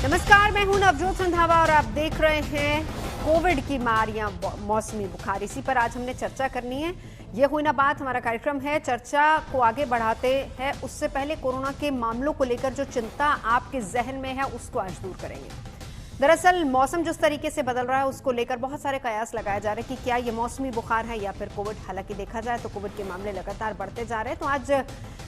नमस्कार, मैं हूं नवजोत संधावा और आप देख रहे हैं कोविड की मार या मौसमी बुखार। इसी पर आज हमने चर्चा करनी है। ये हुई ना बात हमारा कार्यक्रम है। चर्चा को आगे बढ़ाते हैं उससे पहले कोरोना के मामलों को लेकर जो चिंता आपके जहन में है उसको आज दूर करेंगे। दरअसल मौसम जिस तरीके से बदल रहा है उसको लेकर बहुत सारे कयास लगाए जा रहे हैं कि क्या ये मौसमी बुखार है या फिर कोविड। हालांकि देखा जाए तो कोविड के मामले लगातार बढ़ते जा रहे हैं। तो आज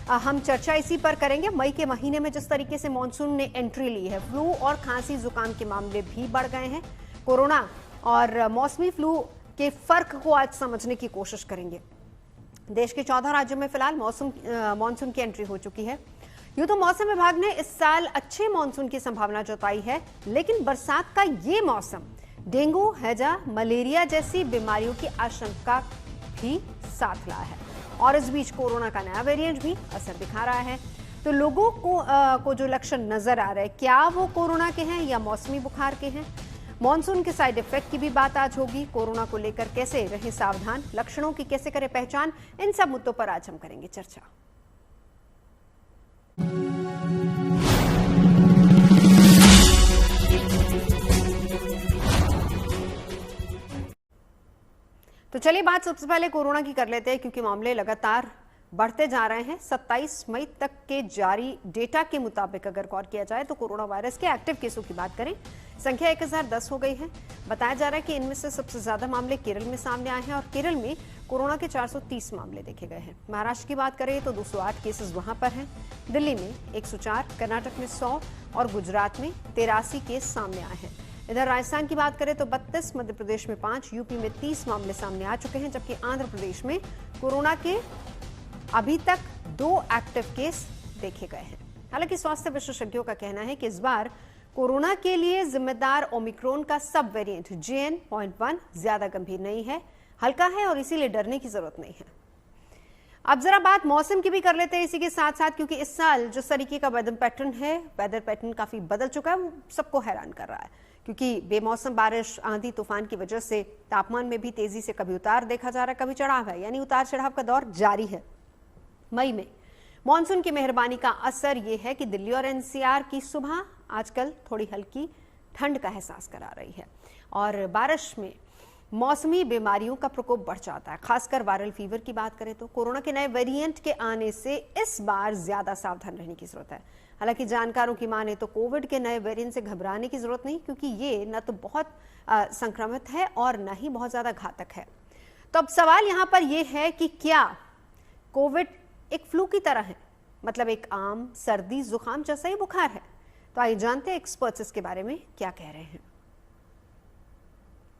हम चर्चा इसी पर करेंगे। मई के महीने में जिस तरीके से मानसून ने एंट्री ली है, फ्लू और खांसी जुकाम के मामले भी बढ़ गए हैं। कोरोना और मौसमी फ्लू के फर्क को आज समझने की कोशिश करेंगे। देश के 14 राज्यों में फिलहाल मानसून की एंट्री हो चुकी है। यूं तो मौसम विभाग ने इस साल अच्छे मानसून की संभावना जताई है, लेकिन बरसात का ये मौसम डेंगू, हैजा, मलेरिया जैसी बीमारियों की आशंका भी साथ लाया है। और इस बीच कोरोना का नया वेरिएंट भी असर दिखा रहा है। तो लोगों को जो लक्षण नजर आ रहे हैं, क्या वो कोरोना के हैं या मौसमी बुखार के हैं? मॉनसून के साइड इफेक्ट की भी बात आज होगी। कोरोना को लेकर कैसे रहें सावधान, लक्षणों की कैसे करें पहचान, इन सब मुद्दों पर आज हम करेंगे चर्चा। तो चलिए बात सबसे पहले कोरोना की कर लेते हैं, क्योंकि मामले लगातार बढ़ते जा रहे हैं। 27 मई तक के जारी डेटा के मुताबिक अगर गौर किया जाए तो कोरोना वायरस के एक्टिव केसों की बात करें, संख्या 1010 हो गई है। बताया जा रहा है कि इनमें से सबसे ज्यादा मामले केरल में सामने आए हैं और केरल में कोरोना के 430 मामले देखे गए हैं। महाराष्ट्र की बात करें तो 208 केसेस वहां पर हैं, दिल्ली में 104, कर्नाटक में 100 और गुजरात में 83 केस सामने आए हैं। इधर राजस्थान की बात करें तो 32, मध्य प्रदेश में 5, यूपी में 30 मामले सामने आ चुके हैं, जबकि आंध्र प्रदेश में कोरोना के अभी तक 2 एक्टिव केस देखे गए हैं। हालांकि स्वास्थ्य विशेषज्ञों का कहना है कि इस बार कोरोना के लिए जिम्मेदार ओमिक्रॉन का सब वेरिएंट JN.1 ज्यादा गंभीर नहीं है, हल्का है और इसीलिए डरने की जरूरत नहीं है। अब जरा बात मौसम की भी कर लेते हैं इसी के साथ साथ, क्योंकि इस साल जिस तरीके का वेदर पैटर्न काफी बदल चुका है, वो सबको हैरान कर रहा है। क्योंकि बेमौसम बारिश, आंधी तूफान की वजह से तापमान में भी तेजी से कभी उतार देखा जा रहा है, कभी चढ़ाव है, यानी उतार चढ़ाव का दौर जारी है। मई में मॉनसून की मेहरबानी का असर यह है कि दिल्ली और NCR की सुबह आजकल थोड़ी हल्की ठंड का एहसास करा रही है और बारिश में मौसमी बीमारियों का प्रकोप बढ़ जाता है। खासकर वायरल फीवर की बात करें तो कोरोना के नए वेरिएंट के आने से इस बार ज्यादा सावधान रहने की जरूरत है। हालांकि जानकारों की माने तो कोविड के नए वेरिएंट से घबराने की जरूरत नहीं, क्योंकि ये न तो बहुत संक्रमित है और न ही बहुत ज्यादा घातक है। तो अब सवाल यहां पर यह है कि क्या कोविड एक फ्लू की तरह है, मतलब एक आम सर्दी जुकाम जैसा ही बुखार है? तो आइए जानते हैं एक्सपर्ट्स इसके बारे में क्या कह रहे हैं।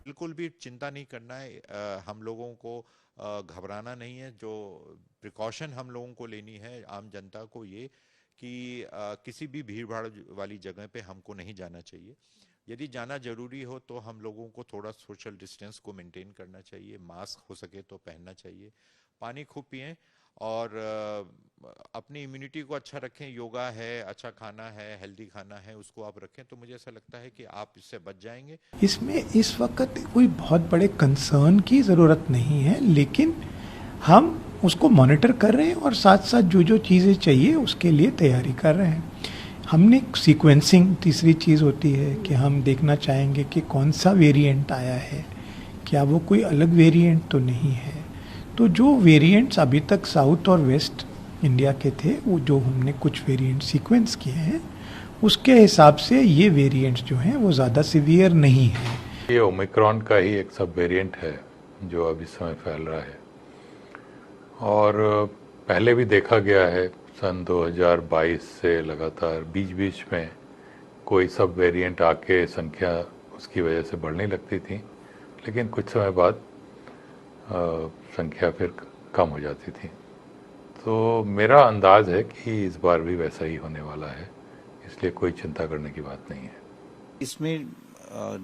बिल्कुल भी चिंता नहीं करना है, हम लोगों को घबराना नहीं है। जो प्रिकॉशन हम लोगों को लेनी है, आम जनता को, ये कि किसी भी भीड़ भाड़ वाली जगह पे हमको नहीं जाना चाहिए। यदि जाना जरूरी हो तो हम लोगों को थोड़ा सोशल डिस्टेंस को मेंटेन करना चाहिए, मास्क हो सके तो पहनना चाहिए, पानी खूब पिएं और अपनी इम्यूनिटी को अच्छा रखें। योगा है, अच्छा खाना है, हेल्दी खाना है, उसको आप रखें तो मुझे ऐसा लगता है कि आप इससे बच जाएंगे। इसमें इस वक्त कोई बहुत बड़े कंसर्न की ज़रूरत नहीं है, लेकिन हम उसको मॉनिटर कर रहे हैं और साथ साथ जो चीज़ें चाहिए उसके लिए तैयारी कर रहे हैं। हमने सीक्वेंसिंग, तीसरी चीज़ होती है कि हम देखना चाहेंगे कि कौन सा वेरिएंट आया है, क्या वो कोई अलग वेरिएंट तो नहीं है। तो जो वेरिएंट्स अभी तक साउथ और वेस्ट इंडिया के थे, वो जो हमने कुछ वेरिएंट सीक्वेंस किए हैं, उसके हिसाब से ये वेरिएंट्स जो हैं वो ज़्यादा सीवियर नहीं है। ये ओमिक्रॉन का ही एक सब वेरिएंट है जो अब इस समय फैल रहा है और पहले भी देखा गया है सन 2022 से लगातार बीच में कोई सब वेरिएंट आके संख्या उसकी वजह से बढ़ने लगती थी, लेकिन कुछ समय बाद संख्या फिर कम हो जाती थी। तो मेरा अंदाज है कि इस बार भी वैसा ही होने वाला है, इसलिए कोई चिंता करने की बात नहीं है। इसमें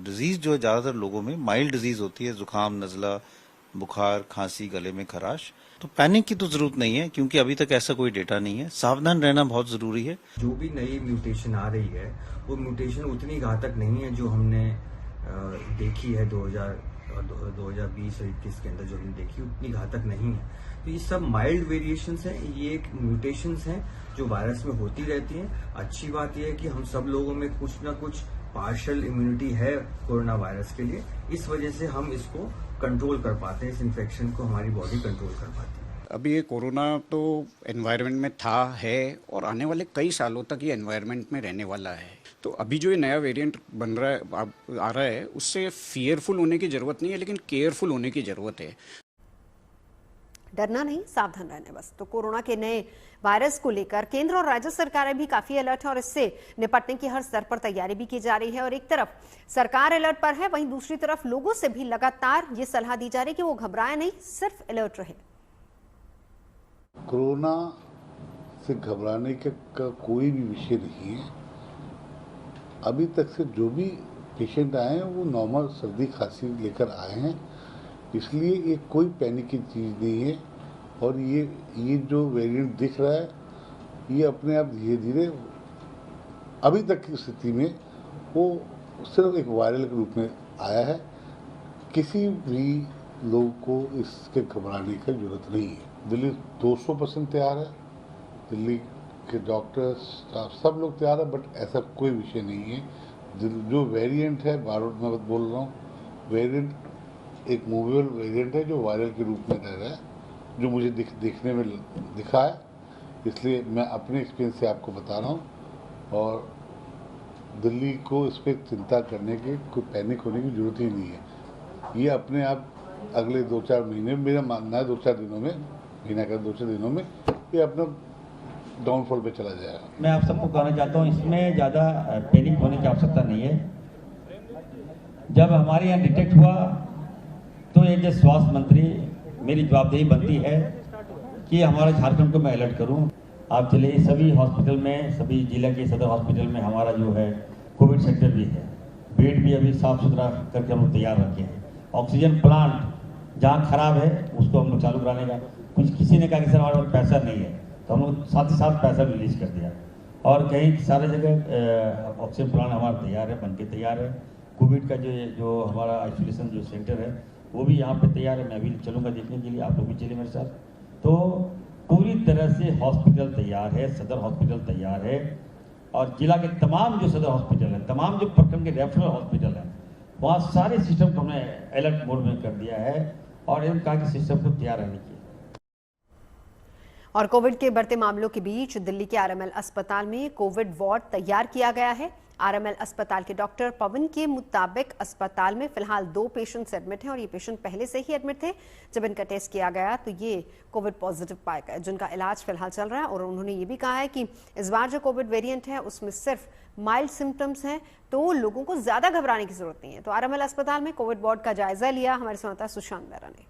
डिजीज जो ज़्यादातर लोगों में माइल्ड डिजीज होती है, जुकाम, नज़ला, बुखार, खांसी, गले में खराश। तो पैनिक की तो जरूरत नहीं है, क्योंकि अभी तक ऐसा कोई डेटा नहीं है। सावधान रहना बहुत जरूरी है। जो भी नई म्यूटेशन आ रही है वो म्यूटेशन उतनी घातक नहीं है जो हमने देखी है 2020 और 21 के अंदर जो हमने देखी, उतनी घातक नहीं है। तो ये सब माइल्ड वेरिएशंस हैं, ये एक म्यूटेशंस हैं जो वायरस में होती रहती हैं। अच्छी बात यह है कि हम सब लोगों में कुछ ना कुछ पार्शियल इम्यूनिटी है कोरोना वायरस के लिए, इस वजह से हम इसको कंट्रोल कर पाते हैं, इस इन्फेक्शन को हमारी बॉडी कंट्रोल कर पाती है। अभी ये कोरोना तो एनवायरनमेंट में था, है और आने वाले कई सालों तक ये एनवायरनमेंट में रहने वाला है। तो अभी जो ये नया वेरिएंट बन रहा है, आ रहा है, उससे फियरफुल होने की ज़रूरत नहीं है, लेकिन केयरफुल होने की ज़रूरत है। डरना नहीं, सावधान रहना बस। तो कोरोना के नए वायरस को लेकर केंद्र और राज्य सरकारें भी काफी अलर्ट है और इससे निपटने की हर स्तर पर तैयारी भी की जा रही है। और एक तरफ सरकार अलर्ट पर है, वहीं दूसरी तरफ लोगों से भी लगातार ये सलाह दी जा रही है कि वो घबराए नहीं, सिर्फ अलर्ट रहे। कोरोना से घबराने का कोई भी विषय नहीं है। अभी तक से जो भी पेशेंट आए हैं वो नॉर्मल सर्दी खांसी लेकर आए हैं, इसलिए ये कोई पैनिक की चीज़ नहीं है। और ये जो वेरिएंट दिख रहा है ये अपने आप धीरे धीरे अभी तक की स्थिति में वो सिर्फ एक वायरल के रूप में आया है। किसी भी लोग को इसके घबराने की जरूरत नहीं है। दिल्ली 200% तैयार है, दिल्ली के डॉक्टर्स सब लोग तैयार है, बट ऐसा कोई विषय नहीं है। जो वेरिएंट है, बार मैं बोल रहा हूँ, वेरिएंट एक मूवेबल वेरिएंट है जो वायरल के रूप में रह रहा है, जो मुझे देखने में दिखा है, इसलिए मैं अपने एक्सपीरियंस से आपको बता रहा हूँ। और दिल्ली को इस पर चिंता करने की, कोई पैनिक होने की जरूरत ही नहीं है। ये अपने आप अगले 2-4 महीने, मेरा मानना है 2-4 दिनों में, महीना का 2-4 दिनों में ये अपना डाउनफॉल पे चला जाएगा। मैं आप सबको कहना चाहता हूँ, इसमें ज़्यादा पैनिक होने की आवश्यकता नहीं है। जब हमारे यहाँ डिटेक्ट हुआ तो एक जो स्वास्थ्य मंत्री, मेरी जवाबदेही बनती है कि हमारे झारखंड को मैं अलर्ट करूं। आप चलिए सभी हॉस्पिटल में, सभी जिला के सदर हॉस्पिटल में हमारा जो है कोविड सेंटर भी है, बेड भी अभी साफ सुथरा करके हम लोग तैयार रखे हैं। ऑक्सीजन प्लांट जहाँ खराब है उसको हम लोग चालू कराने का, कुछ किसी ने कहा कि सर हमारे पास पैसा नहीं है, तो हम लोग साथ ही साथ पैसा रिलीज कर दिया। और कहीं सारे जगह ऑक्सीजन प्लांट हमारा तैयार है, बन के तैयार है। कोविड का जो हमारा आइसोलेशन जो सेंटर है वो भी यहाँ पे तैयार है। मैं भी चलूँगा देखने के लिए, आप लोग भी चलिए मेरे साथ। तो पूरी तरह से हॉस्पिटल तैयार है, सदर हॉस्पिटल तैयार है, और जिला के तमाम जो सदर हॉस्पिटल है, तमाम जो प्रखंड के रेफरल हॉस्पिटल है, वहाँ सारे सिस्टम को हमने अलर्ट मोड में कर दिया है और इन कहा कि सिस्टम को तैयार रहने की। और कोविड के बढ़ते मामलों के बीच दिल्ली के आरएमएल अस्पताल में कोविड वार्ड तैयार किया गया है। आरएमएल अस्पताल के डॉक्टर पवन के मुताबिक अस्पताल में फिलहाल 2 पेशेंट्स एडमिट हैं और ये पेशेंट पहले से ही एडमिट थे। जब इनका टेस्ट किया गया तो ये कोविड पॉजिटिव पाए गए, जिनका इलाज फिलहाल चल रहा है। और उन्होंने ये भी कहा है कि इस बार जो कोविड वेरिएंट है उसमें सिर्फ माइल्ड सिम्टम्स हैं, तो लोगों को ज्यादा घबराने की जरूरत नहीं है। तो आरएमएल अस्पताल में कोविड वार्ड का जायजा लिया हमारे संवाददाता सुशांत बेरा ने।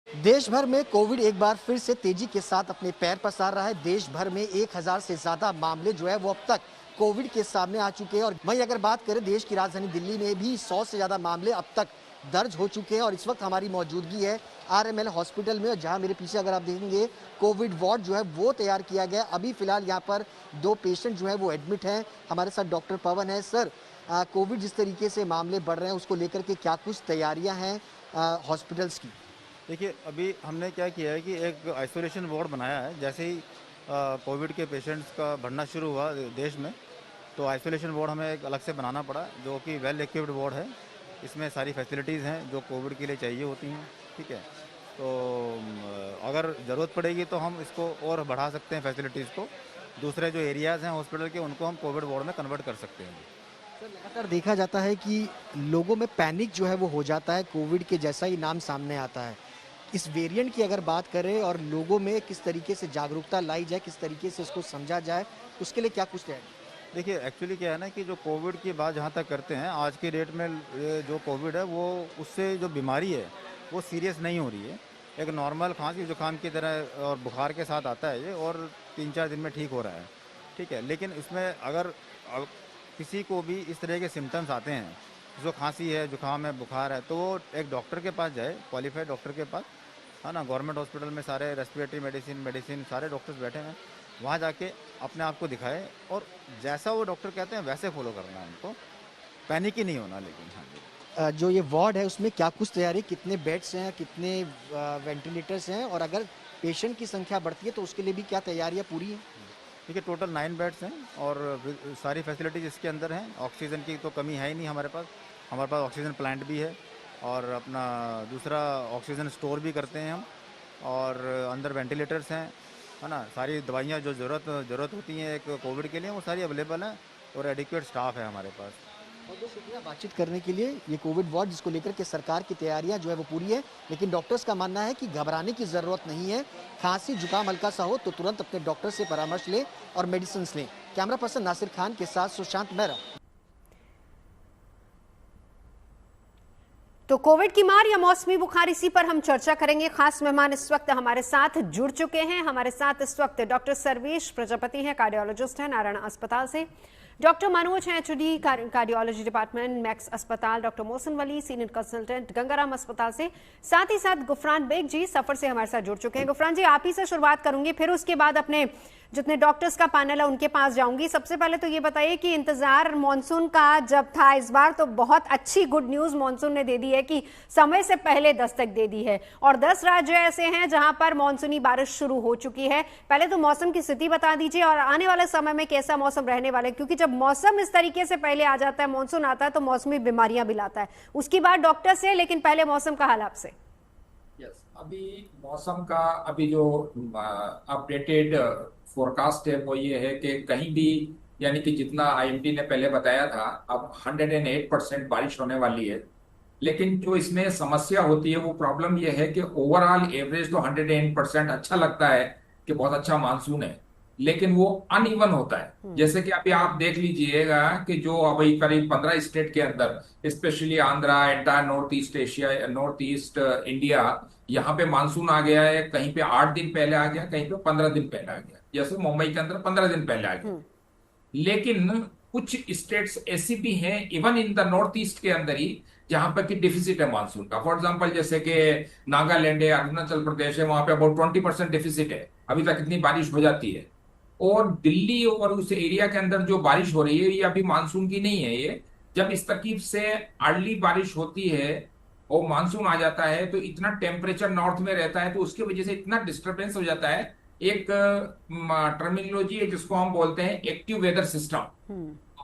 देश भर में कोविड एक बार फिर से तेजी के साथ अपने पैर पसार रहा है। देश भर में 1000 से ज्यादा मामले जो है वो अब तक कोविड के सामने आ चुके हैं। और वहीं अगर बात करें देश की राजधानी दिल्ली में भी 100 से ज्यादा मामले अब तक दर्ज हो चुके हैं। और इस वक्त हमारी मौजूदगी है आरएमएल हॉस्पिटल में, जहां मेरे पीछे अगर आप देखेंगे कोविड वार्ड जो है वो तैयार किया गया। अभी फिलहाल यहाँ पर 2 पेशेंट जो है वो एडमिट हैं। हमारे साथ डॉक्टर पवन है। सर, कोविड जिस तरीके से मामले बढ़ रहे हैं उसको लेकर के क्या कुछ तैयारियां हैं हॉस्पिटल्स की? देखिए, अभी हमने क्या किया है कि एक आइसोलेशन वार्ड बनाया है। जैसे ही कोविड के पेशेंट्स का बढ़ना शुरू हुआ देश में, तो आइसोलेशन वार्ड हमें एक अलग से बनाना पड़ा, जो कि वेल इक्विप्ड वार्ड है। इसमें सारी फैसिलिटीज़ हैं जो कोविड के लिए चाहिए होती हैं। ठीक है, तो अगर ज़रूरत पड़ेगी तो हम इसको और बढ़ा सकते हैं फैसिलिटीज़ को। दूसरे जो एरियाज़ हैं हॉस्पिटल के उनको हम कोविड वार्ड में कन्वर्ट कर सकते हैं। सर, लगातार देखा जाता है कि लोगों में पैनिक जो है वो हो जाता है कोविड के जैसा ही नाम सामने आता है। इस वेरिएंट की अगर बात करें और लोगों में किस तरीके से जागरूकता लाई जाए, किस तरीके से इसको समझा जाए, उसके लिए क्या कुछ तैयारी? देखिए, एक्चुअली क्या है ना कि जो कोविड की बात जहाँ तक करते हैं, आज की डेट में जो कोविड है वो उससे जो बीमारी है वो सीरियस नहीं हो रही है। एक नॉर्मल खांसी जुकाम की तरह और बुखार के साथ आता है ये, और 3-4 दिन में ठीक हो रहा है। ठीक है, लेकिन इसमें अगर किसी को भी इस तरह के सिम्टम्स आते हैं, जो खांसी है, जुकाम है, बुखार है, तो वो एक डॉक्टर के पास जाए, क्वालिफाइड डॉक्टर के पास, है ना। गवर्नमेंट हॉस्पिटल में सारे रेस्पिरेटरी मेडिसिन सारे डॉक्टर्स बैठे हैं, वहाँ जाके अपने आप को दिखाए और जैसा वो डॉक्टर कहते हैं वैसे फॉलो करना है उनको। पैनिक ही नहीं होना। लेकिन हाँ जी, जो ये वार्ड है उसमें क्या कुछ तैयारी, कितने बेड्स हैं, कितने वेंटिलेटर्स हैं, और अगर पेशेंट की संख्या बढ़ती है तो उसके लिए भी क्या तैयारियां पूरी हैं? देखिए टोटल 9 बेड्स हैं और सारी फैसिलिटीज इसके अंदर हैं। ऑक्सीजन की तो कमी है ही नहीं हमारे पास ऑक्सीजन प्लांट भी है और अपना दूसरा ऑक्सीजन स्टोर भी करते हैं हम, और अंदर वेंटिलेटर्स हैं, है ना। सारी दवाइयाँ जो ज़रूरत होती हैं एक कोविड के लिए वो सारी अवेलेबल हैं और एडिक्वेट स्टाफ है हमारे पास। बहुत बहुत शुक्रिया बातचीत करने के लिए। ये कोविड वार्ड जिसको लेकर के सरकार की तैयारियां जो है वो पूरी है, लेकिन डॉक्टर्स का मानना है कि घबराने की जरूरत नहीं है। खांसी जुकाम हल्का सा हो तो तुरंत अपने डॉक्टर से परामर्श लें और मेडिसिन लें। कैमरा पर्सन नासिर खान के साथ सुशांत मेहरा। तो कोविड की मार या मौसमी बुखार, इसी पर हम चर्चा करेंगे। खास मेहमान इस वक्त हमारे साथ जुड़ चुके हैं। हमारे साथ इस वक्त डॉक्टर सर्वेश प्रजापति हैं, कार्डियोलॉजिस्ट हैं नारायण अस्पताल से। डॉक्टर मनोज हैं, एचओडी कार्डियोलॉजी डिपार्टमेंट मैक्स अस्पताल। Doctor Mohsin Wali, senior consultant Gangaram अस्पताल से। साथ ही साथ गुफरान बेग जी सफर से हमारे साथ जुड़ चुके हैं। गुफरान जी, आप ही से शुरुआत करूंगी, फिर उसके बाद अपने जितने डॉक्टर्स का पैनल है उनके पास जाऊंगी। सबसे पहले तो ये बताइए कि इंतजार मॉनसून का जब था इस बार, तो बहुत अच्छी गुड न्यूज मॉनसून ने दे दी है कि समय से पहले दस्तक दे दी है, और 10 राज्य ऐसे हैं जहां पर मॉनसूनी बारिश शुरू हो चुकी है। पहले तो मौसम की स्थिति बता दीजिए और आने वाले समय में कैसा मौसम रहने वाला है, क्योंकि जब मौसम इस तरीके से पहले आ जाता है, मॉनसून आता है, तो मौसमी बीमारियां भी लाता है। उसकी बात डॉक्टर से, लेकिन पहले मौसम का हाल आपसे। अभी मौसम का अभी जो अपडेटेड फोरकास्ट है वो ये है कि कहीं भी, यानी कि जितना आईएमडी ने पहले बताया था, अब 108% बारिश होने वाली है। लेकिन जो इसमें समस्या होती है, वो प्रॉब्लम ये है कि ओवरऑल एवरेज तो 108% अच्छा लगता है कि बहुत अच्छा मानसून है, लेकिन वो अनइवन होता है। जैसे कि अभी आप देख लीजिएगा कि जो अभी करीब 15 स्टेट के अंदर, specially Andhra, entire north east Asia, north east India, यहाँ पे मानसून आ गया है। कहीं पे 8 दिन पहले आ गया, कहीं पे 15 दिन पहले आ गया। जैसे मुंबई के अंदर 15 दिन पहले आ गया। लेकिन कुछ स्टेट्स ऐसी भी हैं even in the north east के अंदर ही, जहां पर कि डिफिसिट है मानसून का। फॉर एग्जांपल जैसे कि नागालैंड है, अरुणाचल प्रदेश है, वहां पे अबाउट 20% डिफिसिट है। अभी तक इतनी बारिश हो जाती है। और दिल्ली और उस एरिया के अंदर जो बारिश हो रही है, ये अभी मानसून की नहीं है। ये जब इस तरकीब से अर्ली बारिश होती है और मानसून आ जाता है, तो इतना टेम्परेचर नॉर्थ में रहता है, तो उसकी वजह से इतना डिस्टर्बेंस हो जाता है। एक टर्मिनोलॉजी है जिसको हम बोलते हैं active weather system.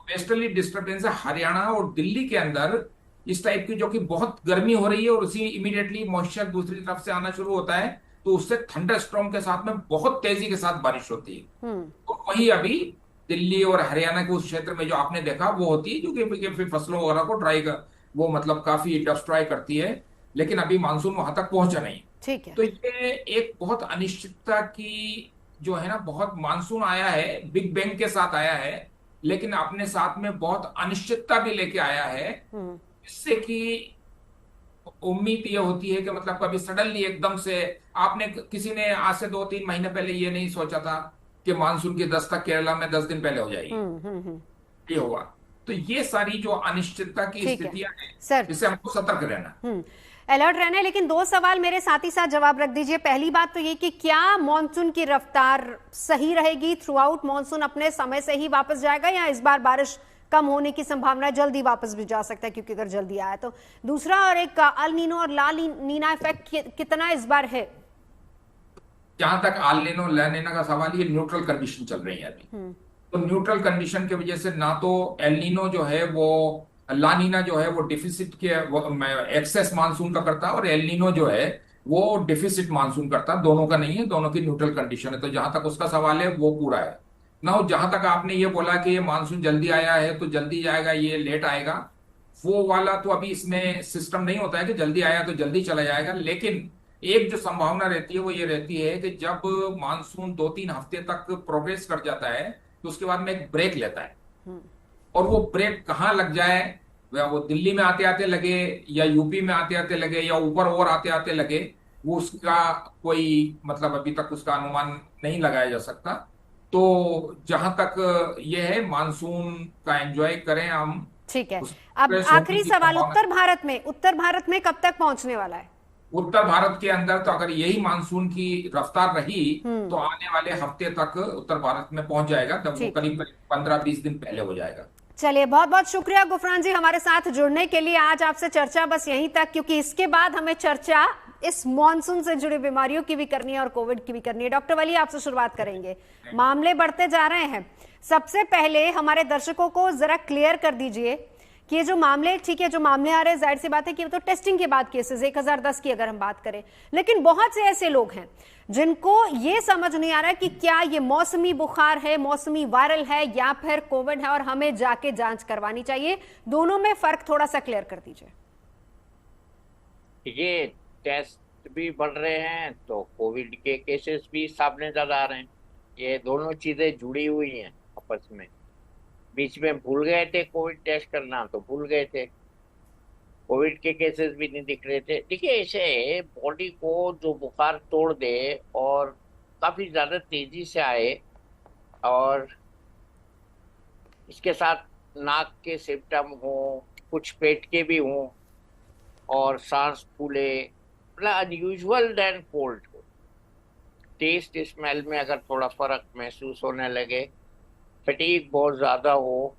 Westerly disturbance है हरियाणा और दिल्ली के अंदर इस टाइप की, जो कि बहुत गर्मी हो रही है और उसी इमीडिएटली मॉइस्चर दूसरी तरफ से आना शुरू होता है, तो उससे थंडर स्टॉर्म के साथ में बहुत तेजी के साथ बारिश होती है। तो वही अभी दिल्ली और हरियाणा के उस क्षेत्र में जो आपने देखा वो होती है, जो कि फिर फसलों वगैरह को ड्राई कर, वो मतलब काफी डिस्ट्रॉय करती है। लेकिन अभी मानसून वहां तक पहुंचा नहीं। ठीक है। तो ये एक बहुत अनिश्चितता की जो है ना, बहुत मानसून आया है, बिग बैंग के साथ आया है, लेकिन अपने साथ में बहुत अनिश्चितता भी लेके आया है। इससे कि उम्मीद ये होती है कि मतलब कभी सडनली एकदम से, आपने किसी ने आज से 2-3 महीने पहले ये नहीं सोचा था कि मानसून की दस्तक केरला में 10 दिन पहले हो जाएगी। ये हुआ। तो ये सारी जो अनिश्चितता की स्थितियां हैं, इससे हमको सतर्क रहना, अलर्ट रहना है। लेकिन 2 सवाल मेरे साथ ही साथ जवाब रख दीजिए। पहली बात तो ये कि क्या मॉनसून की रफ्तार सही रहेगी, थ्रू आउट मॉनसून अपने समय से ही वापस जाएगा, या इस बार बारिश कम होने की संभावना है, जल्दी वापस भी जा सकता है, क्योंकि अगर जल्दी आया तो। दूसरा, और एक अल नीनो और ला नीना इफेक्ट कितना इस बार है? जहां तक अल नीनो ला नीना का सवाल, ये न्यूट्रल कंडीशन चल रही है अभी। तो न्यूट्रल कंडीशन की वजह से ना तो एल नीनो जो है वो, ला नीना जो है वो डिफिसिट के एक्सेस मानसून का करता है, और एल नीनो जो है वो डिफिसिट मानसून करता है। दोनों का नहीं है, दोनों की न्यूट्रल कंडीशन है। तो जहां तक उसका सवाल है वो पूरा है ना। जहां तक आपने ये बोला कि ये मानसून जल्दी आया है तो जल्दी जाएगा, ये लेट आएगा, वो वाला तो अभी इसमें सिस्टम नहीं होता है कि जल्दी आया तो जल्दी चला जाएगा। लेकिन एक जो संभावना रहती है वो ये रहती है कि जब मानसून 2-3 हफ्ते तक प्रोग्रेस कर जाता है, तो उसके बाद में एक ब्रेक लेता है। और वो ब्रेक कहाँ लग जाए, वो दिल्ली में आते आते लगे, या यूपी में आते आते लगे, या ऊपर और आते आते लगे, वो उसका कोई मतलब अभी तक उसका अनुमान नहीं लगाया जा सकता। तो जहां तक ये है, मानसून का एंजॉय करें हम। ठीक है। अब आखिरी सवाल, उत्तर भारत में कब तक पहुंचने वाला है? उत्तर भारत के अंदर तो अगर यही मानसून की रफ्तार रही तो आने वाले हफ्ते तक उत्तर भारत में पहुंच जाएगा। तब वो करीब 15-20 दिन पहले हो जाएगा। चलिए, बहुत बहुत शुक्रिया गुफरान जी हमारे साथ जुड़ने के लिए। आज आपसे चर्चा बस यहीं तक, क्योंकि इसके बाद हमें चर्चा इस मॉनसून से जुड़ी बीमारियों की भी करनी है और कोविड की भी करनी है। डॉक्टर वली, आपसे शुरुआत करेंगे। मामले बढ़ते जा रहे हैं, सबसे पहले हमारे दर्शकों को जरा क्लियर कर दीजिए कि ये जो मामले, ठीक है, जो मामले आ रहे हैं, जाहिर सी बात है कि तो टेस्टिंग के बाद केसेस 1010 की अगर हम बात करें, लेकिन बहुत से ऐसे लोग हैं जिनको ये समझ नहीं आ रहा कि क्या ये मौसमी बुखार है, मौसमी वायरल है या फिर कोविड है, और हमें जाके जांच करवानी चाहिए। दोनों में फर्क थोड़ा सा क्लियर कर दीजिए। ये टेस्ट भी बढ़ रहे हैं तो कोविड के केसेस भी सामने ज्यादा आ रहे हैं। ये दोनों चीजें जुड़ी हुई हैं आपस में। बीच में भूल गए थे कोविड टेस्ट करना, तो भूल गए थे, कोविड के केसेस भी नहीं दिख रहे थे। देखिए, ऐसे बॉडी को जो बुखार तोड़ दे और काफी ज्यादा तेजी से आए और इसके साथ नाक के सिम्टम हो, कुछ पेट के भी हों और सांस फूले, मतलब अनयूजुअल देन कोल्ड हो, टेस्ट स्मेल में अगर थोड़ा फर्क महसूस होने लगे, फटीग बहुत ज्यादा हो,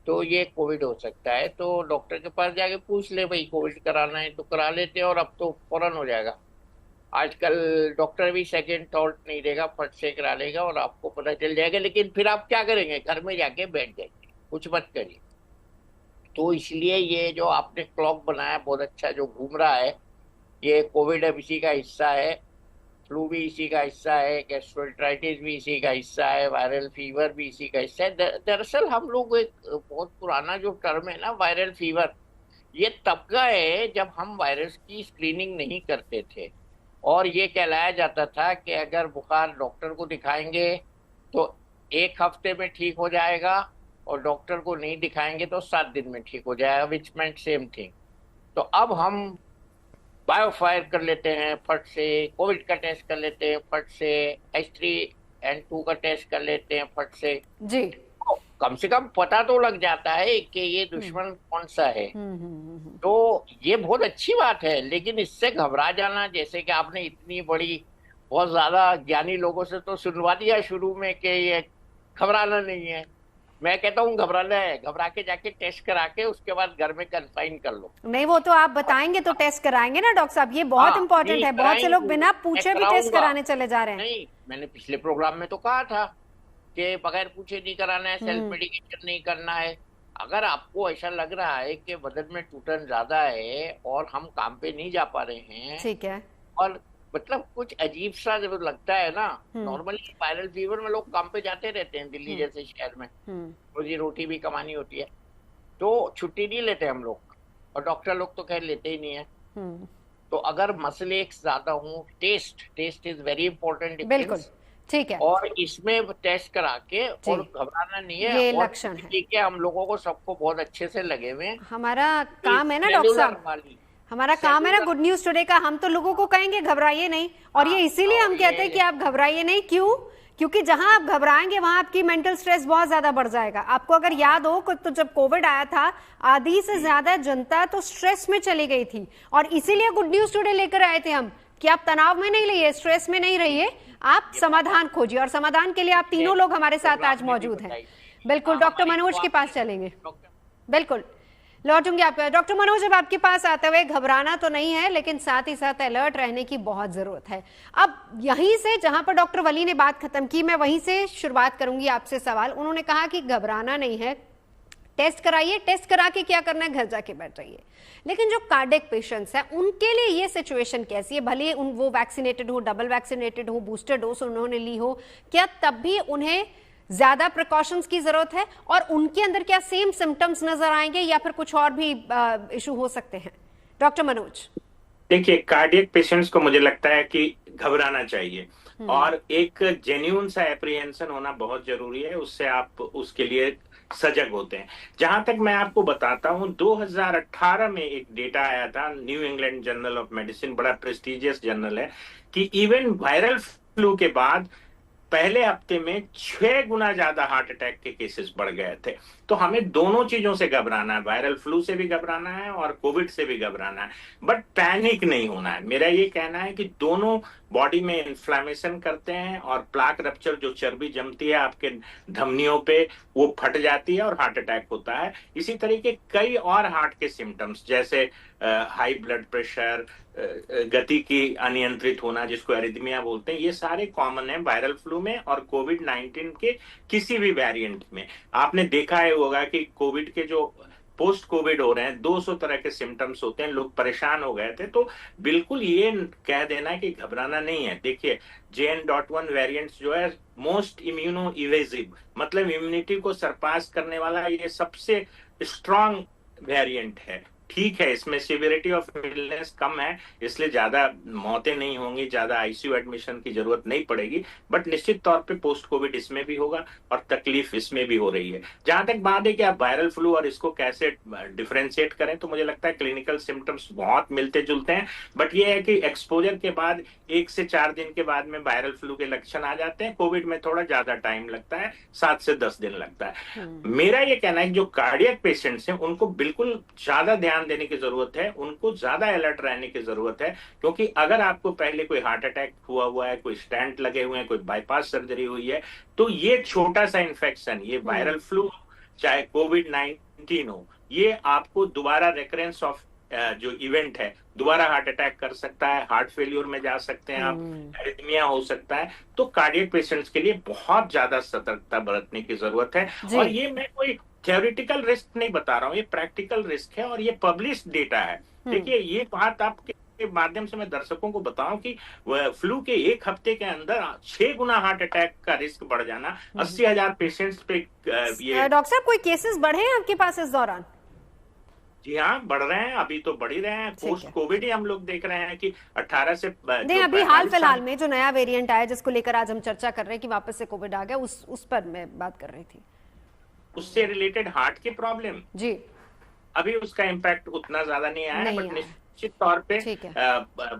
तो ये कोविड हो सकता है। तो डॉक्टर के पास जाके पूछ ले, भाई कोविड कराना है तो करा लेते हैं, और अब तो फौरन हो जाएगा। आजकल डॉक्टर भी सेकंड थॉट नहीं देगा, फट से करा लेगा और आपको पता चल जाएगा। लेकिन फिर आप क्या करेंगे? घर में जाके बैठ जाएंगे, कुछ मत करिए। तो इसलिए ये जो आपने क्लॉक बनाया बहुत अच्छा, जो घूम रहा है, ये कोविड अब इसी का हिस्सा है, फ्लू भी इसी का हिस्सा है, गैस्ट्रोएंटेराइटिस भी इसी का हिस्सा है, वायरल फीवर भी इसी का हिस्सा है। दरअसल हम लोग एक बहुत पुराना जो टर्म है ना, वायरल फीवर, ये तब का है जब हम वायरस की स्क्रीनिंग नहीं करते थे और ये कहलाया जाता था कि अगर बुखार डॉक्टर को दिखाएंगे तो 1 हफ्ते में ठीक हो जाएगा और डॉक्टर को नहीं दिखाएंगे तो 7 दिन में ठीक हो जाएगा, विच मेंट सेम थिंग। तो अब हम बायोफायर कर लेते हैं फट से, कोविड का टेस्ट कर लेते हैं फट से, H3N2 का टेस्ट कर लेते हैं फट से जी। तो कम से कम पता तो लग जाता है कि ये दुश्मन कौन सा है। तो ये बहुत अच्छी बात है, लेकिन इससे घबरा जाना, जैसे कि आपने इतनी बड़ी बहुत ज्यादा ज्ञानी लोगों से तो सुनवा दिया शुरू में कि ये घबराना नहीं है। मैं कहता हूँ घबराना है, घबरा के जाके टेस्ट करा के उसके बाद घर में कन्फाइन कर लो। नहीं, वो तो आप बताएंगे तो टेस्ट कराएंगे ना डॉक्टर साहब, ये बहुत इंपॉर्टेंट है। बहुत से लोग बिना पूछे भी टेस्ट कराने चले जा रहे हैं। नहीं, मैंने पिछले प्रोग्राम में तो कहा था कि बगैर पूछे नहीं कराना है, सेल्फ मेडिकेशन नहीं करना है। अगर आपको ऐसा लग रहा है कि बदन में टूटन ज्यादा है और हम काम पे नहीं जा पा रहे हैं, ठीक है, और मतलब कुछ अजीब सा जब लगता है ना, नॉर्मली वायरल फीवर में लोग काम पे जाते रहते हैं, दिल्ली जैसे शहर में रोजी रोटी भी कमानी होती है, तो छुट्टी नहीं लेते हम लोग, और डॉक्टर लोग तो खैर लेते ही नहीं है। तो अगर मसले ज्यादा हो, टेस्ट इज वेरी इंपॉर्टेंट। बिल्कुल ठीक है, और इसमें टेस्ट करा के, और घबराना नहीं है, ये लक्षण है। ठीक है, हम लोगों को सबको बहुत अच्छे से लगे हुए। हमारा काम है ना डॉक्टर साहब, हमारा काम है ना गुड न्यूज टुडे का, हम तो लोगों को कहेंगे घबराइए नहीं, और ये इसीलिए हम कहते हैं कि आप घबराइए नहीं। क्यों? क्योंकि जहां आप घबराएंगे वहां आपकी मेंटल स्ट्रेस बहुत ज्यादा बढ़ जाएगा। आपको अगर याद हो तो जब कोविड आया था, आधी से ज्यादा जनता तो स्ट्रेस में चली गई थी, और इसीलिए गुड न्यूज टुडे लेकर आए थे हम कि आप तनाव में नहीं रहिए, स्ट्रेस में नहीं रहिए, आप समाधान खोजिए। और समाधान के लिए आप तीनों लोग हमारे साथ आज मौजूद हैं। बिल्कुल, डॉक्टर मनोज के पास चलेंगे, बिल्कुल लौटूंगी आपका। डॉक्टर मनोज, अब आपके पास आते हुए, घबराना तो नहीं है, लेकिन साथ ही साथ अलर्ट रहने की बहुत जरूरत है। अब यहीं से जहां पर डॉक्टर वली ने बात खत्म की, मैं वहीं से शुरुआत करूंगी आपसे सवाल। उन्होंने कहा कि घबराना नहीं है, टेस्ट कराइए, टेस्ट करा के क्या करना है, घर जाके बैठ जाइए। लेकिन जो कार्डियक पेशेंट्स हैं, उनके लिए ये सिचुएशन कैसी है? भले वो वैक्सीनेटेड हो, डबल वैक्सीनेटेड हो, बूस्टर डोज उन्होंने ली हो, क्या तब भी उन्हें ज्यादा प्रिकॉशंस की जरूरत है? और उनके अंदर क्या सेम सिम्टम्स नजर आएंगे या फिर कुछ और भी इशू हो सकते हैं? डॉक्टर मनोज, देखिए, कार्डियक पेशेंट्स को मुझे लगता है कि घबराना चाहिए और एक जेन्युइन सा एप्रीहेंशन होना बहुत जरूरी है, उससे आप उसके लिए सजग होते हैं। जहां तक मैं आपको बताता हूं, 2018 में एक डेटा आया था, new England journal of medicine, बड़ा प्रेस्टिजियस जर्नल है, कि इवन वायरल फ्लू के बाद पहले हफ्ते में 6 गुना ज्यादा हार्ट अटैक के केसेस बढ़ गए थे। तो हमें दोनों चीजों से घबराना है, वायरल फ्लू से भी घबराना है और कोविड से भी घबराना है, बट पैनिक नहीं होना है। मेरा ये कहना है कि दोनों बॉडी में इन्फ्लामेशन करते हैं और प्लाक रप्चर, जो चर्बी जमती है आपके धमनियों पे, वो फट जाती है और हार्ट अटैक होता है। इसी तरीके कई और हार्ट के सिम्टम्स जैसे हाई ब्लड प्रेशर, गति की अनियंत्रित होना जिसको एरिथमिया बोलते हैं, ये सारे कॉमन है वायरल फ्लू में और कोविड-19 के किसी भी वेरिएंट में। आपने देखा है होगा कि कोविड के जो पोस्ट कोविड हो रहे हैं 200 तरह के सिम्टम्स होते हैं, लोग परेशान हो गए थे। तो बिल्कुल ये कह देना कि घबराना नहीं है। देखिए JN.1 वेरिएंट्स जो है मोस्ट इम्यूनो इवेजिव, मतलब इम्यूनिटी को सरपास करने वाला ये सबसे स्ट्रॉन्ग वेरिएंट है। ठीक है, इसमें सिवियरिटी ऑफ इलनेस कम है, इसलिए ज्यादा मौतें नहीं होंगी, ज्यादा आईसीयू एडमिशन की जरूरत नहीं पड़ेगी, बट निश्चित तौर पे पोस्ट कोविड इसमें भी होगा और तकलीफ इसमें भी हो रही है। जहां तक बात है कि आप वायरल फ्लू और इसको कैसे डिफरेंशिएट करें, तो मुझे लगता है क्लिनिकल सिम्टम्स बहुत मिलते जुलते हैं, बट ये है कि एक्सपोजर के बाद 1 से 4 दिन के बाद में वायरल फ्लू के लक्षण आ जाते हैं। कोविड में थोड़ा ज्यादा टाइम लगता है, 7 से 10 दिन लगता है। मेरा ये कहना है कि जो कार्डियक पेशेंट्स हैं उनको बिल्कुल ज्यादा ध्यान देने की जरूरत है, उनको ज्यादा अलर्ट रहने की जरूरत है, क्योंकि अगर आपको पहले कोई हार्ट अटैक हुआ है, कोई स्टेंट लगे हुए हैं, कोई बाईपास सर्जरी हुई है, तो ये छोटा सा इन्फेक्शन, ये वायरल फ्लू चाहे कोविड-19 हो, ये आपको दोबारा रेकरेंस ऑफ जो इवेंट है दोबारा हार्ट अटैक कर सकता है, हार्ट फेल्यूर में जा सकते हैं आप, एरिथमिया हो सकता है। तो कार्डियक पेशेंट्स के लिए बहुत ज्यादा सतर्कता बरतने की जरूरत है। और ये मैं कोई थ्योरेटिकल रिस्क नहीं बता रहा हूँ, ये प्रैक्टिकल रिस्क है और ये पब्लिश्ड डेटा है। देखिए ये बात आपके माध्यम से मैं दर्शकों को बताऊं कि फ्लू के 1 हफ्ते के अंदर 6 गुना हार्ट अटैक का रिस्क बढ़ जाना, 80,000 पेशेंट्स पे ये। डॉक्टर साहब कोई केसेस बढ़े हैं आपके पास इस दौरान? जी हाँ, बढ़ रहे हैं, अभी तो बढ़ ही रहे हैं। पोस्ट कोविड ही हम लोग देख रहे हैं कि 18 से नहीं, अभी हाल फिलहाल में जो नया वेरिएंट आया जिसको लेकर आज हम चर्चा कर रहे हैं कि वापस से कोविड आ गया, उस पर मैं बात कर रही थी। उससे रिलेटेड हार्ट की प्रॉब्लम जी, अभी उसका इम्पैक्ट उतना ज्यादा नहीं आया, बट निश्चित तौर पे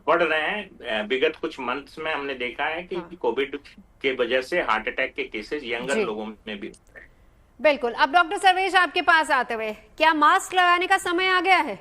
बढ़ रहे हैं। विगत कुछ मंथ्स में हमने देखा है कि कोविड के वजह से हार्ट अटैक के केसेस यंगर लोगों में भी। बिल्कुल। अब डॉक्टर सर्वेश आपके पास आते हुए, क्या मास्क लगाने का समय आ गया है?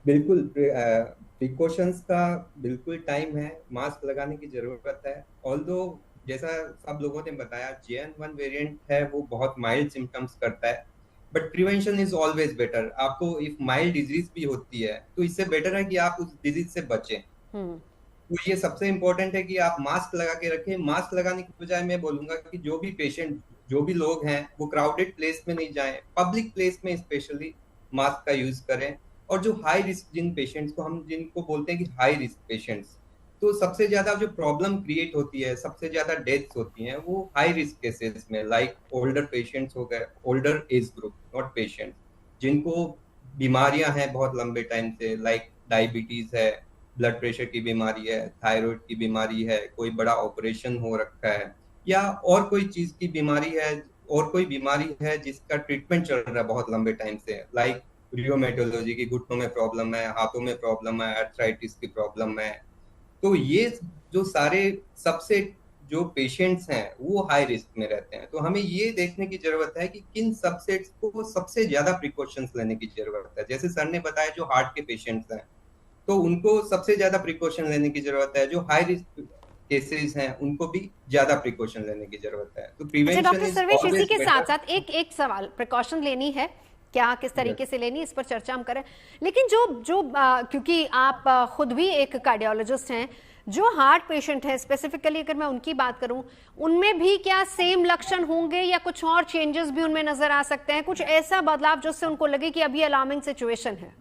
बिल्कुल, प्रिकॉशंस का बिल्कुल टाइम है, मास्क लगाने की जरूरत है। ऑल्दो जैसा सब लोगों ने बताया JN.1 वेरिएंट है, वो बहुत माइल्ड सिम्टम्स करता है, but prevention is always better. आपको इफ माइल्ड डिजीज भी होती है तो इससे बेटर है कि आप उस डिजीज से बचें। तो ये सबसे इम्पोर्टेंट है कि आप मास्क लगा के रखें। मास्क लगाने की बजाय मैं बोलूंगा कि जो भी पेशेंट, जो भी लोग हैं, वो क्राउडेड प्लेस में नहीं जाएं, पब्लिक प्लेस में स्पेशली मास्क का यूज करें। और जो हाई रिस्क जिन पेशेंट्स को हम जिनको बोलते हैं कि हाई रिस्क पेशेंट्स, तो सबसे ज्यादा जो प्रॉब्लम क्रिएट होती है, सबसे ज्यादा डेथ्स होती हैं, वो हाई रिस्क केसेस में, लाइक ओल्डर पेशेंट्स हो गए, older age group, not patient जिनको बीमारियां हैं बहुत लंबे टाइम से, लाइक डायबिटीज है, ब्लड प्रेशर की बीमारी है, थायराइड की बीमारी है, कोई बड़ा ऑपरेशन हो रखा है, या और कोई चीज की बीमारी है, और कोई बीमारी है जिसका ट्रीटमेंट चल रहा है बहुत लंबे टाइम से, लाइक रियोमेटोलॉजी की, घुटनों में प्रॉब्लम है, हाथों में प्रॉब्लम है, आर्थराइटिस की प्रॉब्लम है। तो ये जो सारे सबसे जो पेशेंट्स हैं वो हाई रिस्क में रहते हैं। तो हमें ये देखने की जरूरत है कि किन सबसेट्स को सबसे ज्यादा प्रिकॉशंस लेने की जरूरत है। जैसे सर ने बताया जो हार्ट के पेशेंट्स हैं तो उनको सबसे ज्यादा प्रिकॉशन लेने की जरूरत है, जो हाई रिस्क केसेस हैं उनको भी ज्यादा प्रिकॉशन लेने की जरूरत है। तो प्रिवेंशन डॉक्टर सर्वेश, इसी के साथ साथ एक सवाल, प्रिकॉशन लेनी है क्या, किस तरीके से लेनी, इस पर चर्चा हम करें, लेकिन जो क्योंकि आप खुद भी एक कार्डियोलॉजिस्ट हैं, जो हार्ट पेशेंट है स्पेसिफिकली अगर मैं उनकी बात करूं, उनमें भी क्या सेम लक्षण होंगे या कुछ और चेंजेस भी उनमें नजर आ सकते हैं, कुछ ऐसा बदलाव जिससे उनको लगे कि अभी अलार्मिंग सिचुएशन है?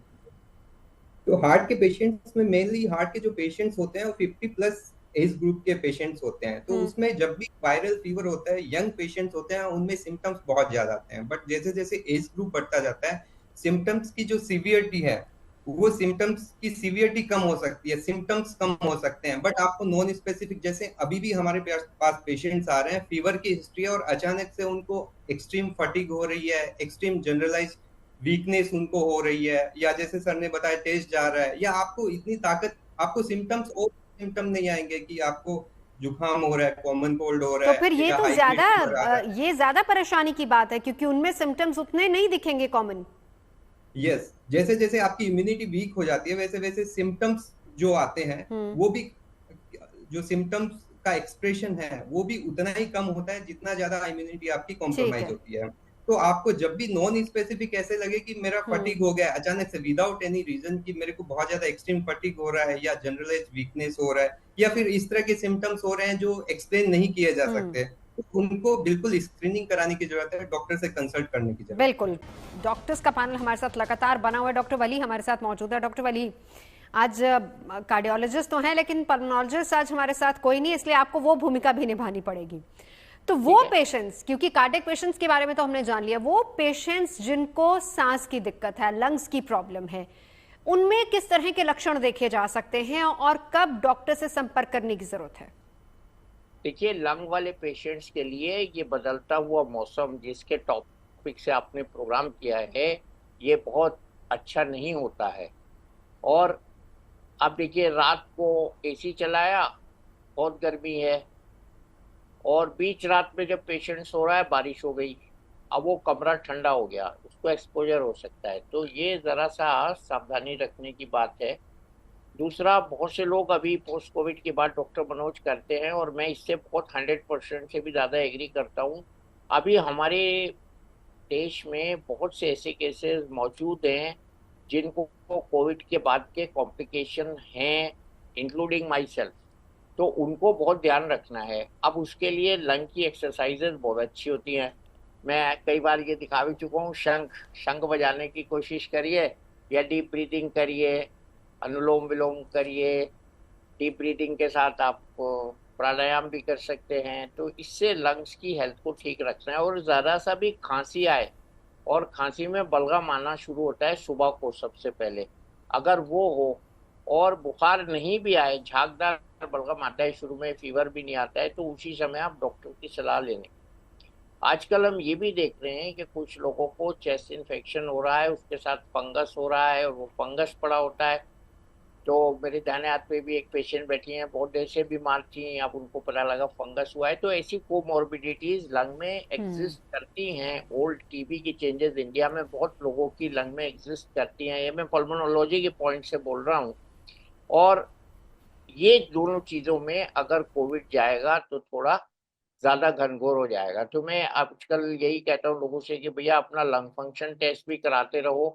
तो हार्ट के पेशेंट्स में मेनली हार्ट के जो पेशेंट्स होते हैं वो 50+ एज ग्रुप के पेशेंट्स होते हैं। तो उसमें जब भी वायरल फीवर होता है, यंग पेशेंट्स होते हैं, उनमें सिम्टम्स बहुत ज्यादा आते हैं। बट जैसे जैसे एज ग्रुप बढ़ता जाता है, सिम्टम्स की जो सीवियरिटी है वो सिम्टम्स की सीवियरिटी कम हो सकती है, सिम्टम्स कम हो सकते हैं, बट आपको नॉन स्पेसिफिक, जैसे अभी भी हमारे पास पेशेंट्स आ रहे हैं, फीवर की हिस्ट्री है और अचानक से उनको एक्सट्रीम फटीग हो रही है, एक्सट्रीम जनरलाइज वीकनेस उनको हो रही है, या जैसे सर ने बताया टेस्ट जा रहा है, या आपको इतनी ताकत, आपको सिम्टम्स और सिम्टम नहीं आएंगे कि आपको जुकाम हो रहा है, कॉमन कोल्ड हो रहा है। तो फिर ये तो ज्यादा परेशानी की बात है, क्योंकि उनमें सिम्टम्स उतने नहीं दिखेंगे कॉमन। यस, जैसे जैसे आपकी इम्यूनिटी वीक हो जाती है वैसे वैसे सिम्टम्स जो आते हैं वो भी जो सिम्टम्स का एक्सप्रेशन है वो भी उतना ही कम होता है जितना ज्यादा इम्यूनिटी आपकी कॉम्प्रोमाइज होती है। तो आपको जब भी नॉन स्पेसिफिक ऐसे लगे कि मेरा फटीग हो गया अचानक से विदाउट एनी रीजन कि मेरे को बहुत ज्यादा एक्सट्रीम फटीग हो रहा है या जनरलाइज वीकनेस हो रहा है या फिर इस तरह के सिम्टम्स हो रहे हैं जो एक्सप्लेन नहीं किए जा सकते, तो उनको बिल्कुल स्क्रीनिंग कराने की जरूरत है, डॉक्टर से कंसल्ट करने की जरूरत है। बिल्कुल, डॉक्टर्स का पैनल हमारे साथ लगातार बना हुआ है। डॉक्टर वली हमारे साथ मौजूद है। डॉक्टर वली, आज कार्डियोलॉजिस्ट तो हैं लेकिन पल्मोनोलॉजिस्ट आज हमारे साथ कोई नहीं, इसलिए आपको वो भूमिका भी निभानी पड़ेगी। तो वो पेशेंट्स, क्योंकि कार्डियक पेशेंट्स के बारे में तो हमने जान लिया, वो पेशेंट्स जिनको सांस की दिक्कत है, लंग्स की प्रॉब्लम है, उनमें किस तरह के लक्षण देखे जा सकते हैं और कब डॉक्टर से संपर्क करने की जरूरत है? देखिए, लंग वाले पेशेंट्स के लिए ये बदलता हुआ मौसम जिसके टॉपिक से आपने प्रोग्राम किया है, ये बहुत अच्छा नहीं होता है। और अब देखिए, रात को एसी चलाया, बहुत गर्मी है, और बीच रात में जब पेशेंट सो रहा है बारिश हो गई, अब वो कमरा ठंडा हो गया, उसको एक्सपोजर हो सकता है। तो ये ज़रा सा सावधानी रखने की बात है। दूसरा, बहुत से लोग अभी पोस्ट कोविड के बाद डॉक्टर मनोज करते हैं और मैं इससे बहुत 100% से भी ज़्यादा एग्री करता हूँ। अभी हमारे देश में बहुत से ऐसे केसेस मौजूद हैं जिनको कोविड के बाद के कॉम्प्लिकेशन हैं, इंक्लूडिंग माई सेल्फ, तो उनको बहुत ध्यान रखना है। अब उसके लिए लंग की एक्सरसाइजेज बहुत अच्छी होती हैं। मैं कई बार ये दिखा भी चुका हूँ, शंख बजाने की कोशिश करिए या डीप ब्रीदिंग करिए, अनुलोम विलोम करिए, डीप ब्रीदिंग के साथ आप प्राणायाम भी कर सकते हैं। तो इससे लंग्स की हेल्थ को ठीक रखना है। और ज़रा सा भी खांसी आए, और खांसी में बलगम आना शुरू होता है सुबह को सबसे पहले, अगर वो हो और बुखार नहीं भी आए, झागदार बलगम आता है शुरू में, फीवर भी नहीं आता है, तो उसी समय आप डॉक्टर की सलाह लेने। आजकल हम ये भी देख रहे हैं कि कुछ लोगों को चेस्ट इन्फेक्शन हो रहा है, उसके साथ फंगस हो रहा है और वो फंगस पड़ा होता है। तो मेरे दाहिने हाथ पे भी एक पेशेंट बैठी हैं, बहुत देर से बीमार थी, अब उनको पता लगा फंगस हुआ है। तो ऐसी कोमॉर्बिडिटीज लंग में एग्जिस्ट करती हैं। ओल्ड टीबी की चेंजेस इंडिया में बहुत लोगों की लंग में एग्जिस्ट करती हैं। ये मैं पल्मोनोलॉजी के पॉइंट से बोल रहा हूँ। और ये दोनों चीज़ों में अगर कोविड जाएगा तो थोड़ा ज़्यादा घनघोर हो जाएगा। तो मैं आजकल यही कहता हूँ लोगों से कि भैया अपना लंग फंक्शन टेस्ट भी कराते रहो,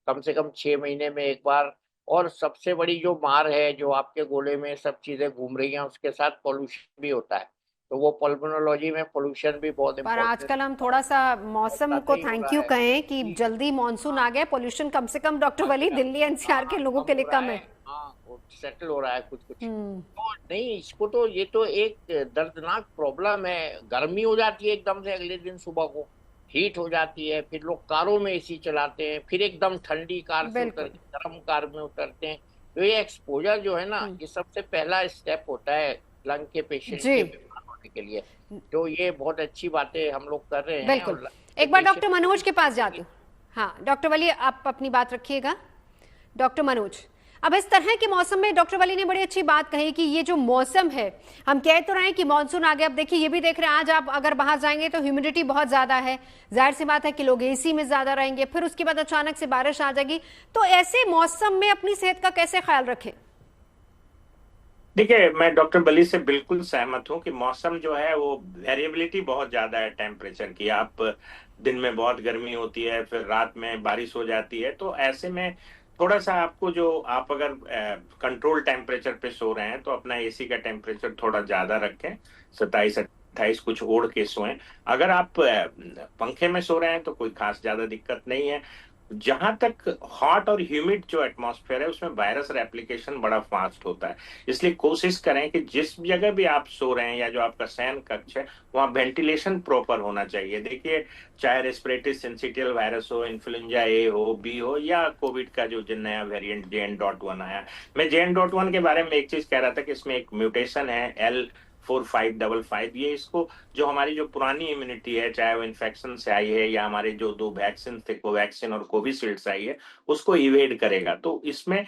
कम से कम 6 महीने में एक बार। और सबसे बड़ी जो मार है, जो आपके गोले में सब चीज़ें घूम रही हैं, उसके साथ पोल्यूशन भी होता है। तो वो पल्मोनोलॉजी में पोल्यूशन भी बहुत पर इम्पोर्टेंट। आजकल हम थोड़ा सा मौसम को थैंक यू कहें कि जल्दी मानसून आ गया, पोल्यूशन कम से कम डॉक्टर वली दिल्ली एनसीआर के लोगों के लिए कम है। हाँ, सेटल हो रहा है कुछ कुछ। तो नहीं, इसको तो ये तो एक दर्दनाक प्रॉब्लम है। गर्मी हो जाती है एकदम से, अगले दिन सुबह को हीट हो जाती है, फिर लोग कारों में एसी चलाते हैं, फिर एकदम ठंडी कार से उतर के गर्म कार में उतरते हैं। तो ये एक्सपोजर जो है ना, ये सबसे पहला स्टेप होता है लंग के पेशेंट के बीमार होने के लिए। तो ये बहुत अच्छी बातें हम लोग कर रहे हैं। बिल्कुल। एक बार डॉक्टर मनोज के पास जाती हूँ। हाँ डॉक्टर वली, आप अपनी बात रखिएगा। डॉक्टर मनोज, अब इस तरह के मौसम में डॉक्टर वली ने बड़ी अच्छी बात कही कि ये जो मौसम है, हम कह तो रहे हैं कि मानसून आ गया, अब देखिए ये भी देख रहे हैं आज आप अगर बाहर जाएंगे तो ह्यूमिडिटी बहुत ज्यादा है, जाहिर सी बात है कि लोग एसी में ज्यादा रहेंगे, फिर उसके बाद अचानक से बारिश आ जाएगी। तो ऐसे मौसम में अपनी सेहत का कैसे ख्याल रखें? देखिए, मैं डॉक्टर बली से बिल्कुल सहमत हूँ कि मौसम जो है वो वेरिएबिलिटी बहुत ज्यादा है टेम्परेचर की। आप दिन में बहुत गर्मी होती है, फिर रात में बारिश हो जाती है। तो ऐसे में थोड़ा सा आपको जो आप अगर कंट्रोल टेम्परेचर पे सो रहे हैं तो अपना एसी का टेम्परेचर थोड़ा ज्यादा रखें, 27-28 कुछ ओढ़ के सोएं। अगर आप पंखे में सो रहे हैं तो कोई खास ज्यादा दिक्कत नहीं है। जहां तक हॉट और ह्यूमिड जो एटमॉस्फेयर है उसमें वायरस रेप्लिकेशन बड़ा फास्ट होता है, इसलिए कोशिश करें कि जिस जगह भी आप सो रहे हैं या जो आपका शयन कक्ष है वहां वेंटिलेशन प्रॉपर होना चाहिए। देखिए, चाहे रेस्पिरेटरी सिंसिटियल वायरस हो, इन्फ्लुएंजा ए हो, बी हो, या कोविड का जो नया वेरिएंट JN.1 आया। मैं JN.1 के बारे में एक चीज कह रहा था कि इसमें एक म्यूटेशन है L4555। ये इसको जो हमारी जो पुरानी इम्यूनिटी है, चाहे वो इन्फेक्शन से आई है या हमारे जो 2 वैक्सीन थे, कोवैक्सीन और कोविशील्ड से आई है, उसको इवेड करेगा। तो इसमें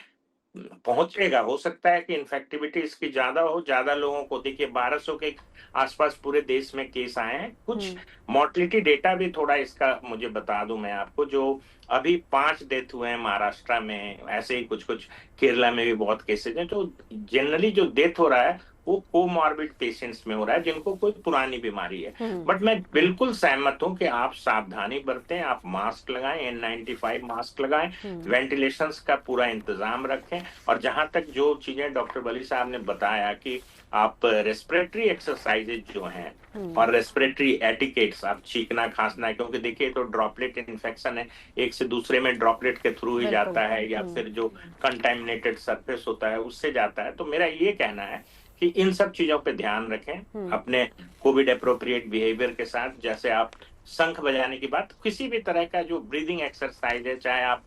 पहुंचेगा, हो सकता है कि इन्फेक्टिविटी इसकी ज्यादा हो, ज्यादा लोगों को। देखिए, 1200 के आसपास पूरे देश में केस आए हैं। कुछ मोर्टलिटी डेटा भी थोड़ा इसका मुझे बता दूं मैं आपको, जो अभी 5 डेथ हुए हैं महाराष्ट्र में, ऐसे ही कुछ कुछ केरला में भी बहुत केसेज हैं। तो जनरली जो डेथ हो रहा है वो कोमॉर्बिड पेशेंट्स में हो रहा है जिनको कोई पुरानी बीमारी है। बट मैं बिल्कुल सहमत हूं कि आप सावधानी बरतें, आप मास्क लगाएं, N95 मास्क लगाएं, वेंटिलेशन का पूरा इंतजाम रखें, और जहां तक जो चीजें डॉक्टर वली साहब ने बताया कि आप रेस्पिरेटरी एक्सरसाइजेज जो हैं और रेस्पिरेटरी एटिकेट्स, आप छींकना खांसना, क्योंकि देखिए तो ड्रॉपलेट इन्फेक्शन है, एक से दूसरे में ड्रॉपलेट के थ्रू ही जाता है, या फिर जो कंटामिनेटेड सरफेस होता है उससे जाता है। तो मेरा ये कहना है कि इन सब चीजों पे ध्यान रखें अपने कोविड अप्रोप्रिएट बिहेवियर के साथ। जैसे आप शंख बजाने की बात, किसी भी तरह का जो ब्रीदिंग एक्सरसाइज है, चाहे आप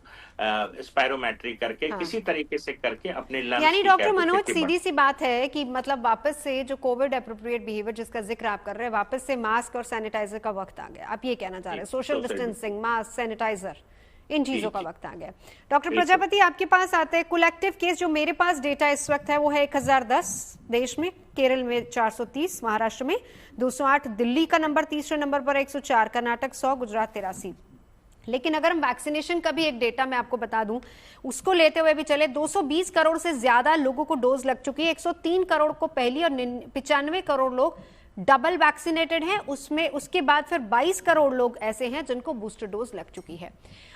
स्पायरोमेट्री करके किसी तरीके से करके अपने लंग्स, यानी डॉक्टर मनोज सीधी सी बात है कि मतलब वापस से जो कोविड अप्रोप्रिएट बिहेवियर जिसका जिक्र आप कर रहे हैं, वापस से मास्क और सैनिटाइजर का वक्त आ गया, आप ये कहना चाह रहे हैं? सोशल डिस्टेंसिंग, मास्क, सैनिटाइजर, इन चीजों का वक्त आ गया। डॉक्टर प्रजापति आपके पास आते हैं। कुल एक्टिव केस जो मेरे पास डेटा इस वक्त है वो है 1010 देश में, केरल में 430, महाराष्ट्र में 208, दिल्ली का नंबर तीसरे नंबर पर 104, कर्नाटक 100, गुजरात 83। लेकिन अगर हम वैक्सीनेशन का भी एक डेटा मैं आपको बता दूं, उसको लेते हुए भी चले, 220 करोड़ से ज्यादा लोगों को डोज लग चुकी है, 103 करोड़ को पहली और 95 करोड़ लोग डबल वैक्सीनेटेड हैं। उसमें उसके बाद फिर 22 करोड़ लोग ऐसे हैं जिनको बूस्टर डोज लग चुकी है।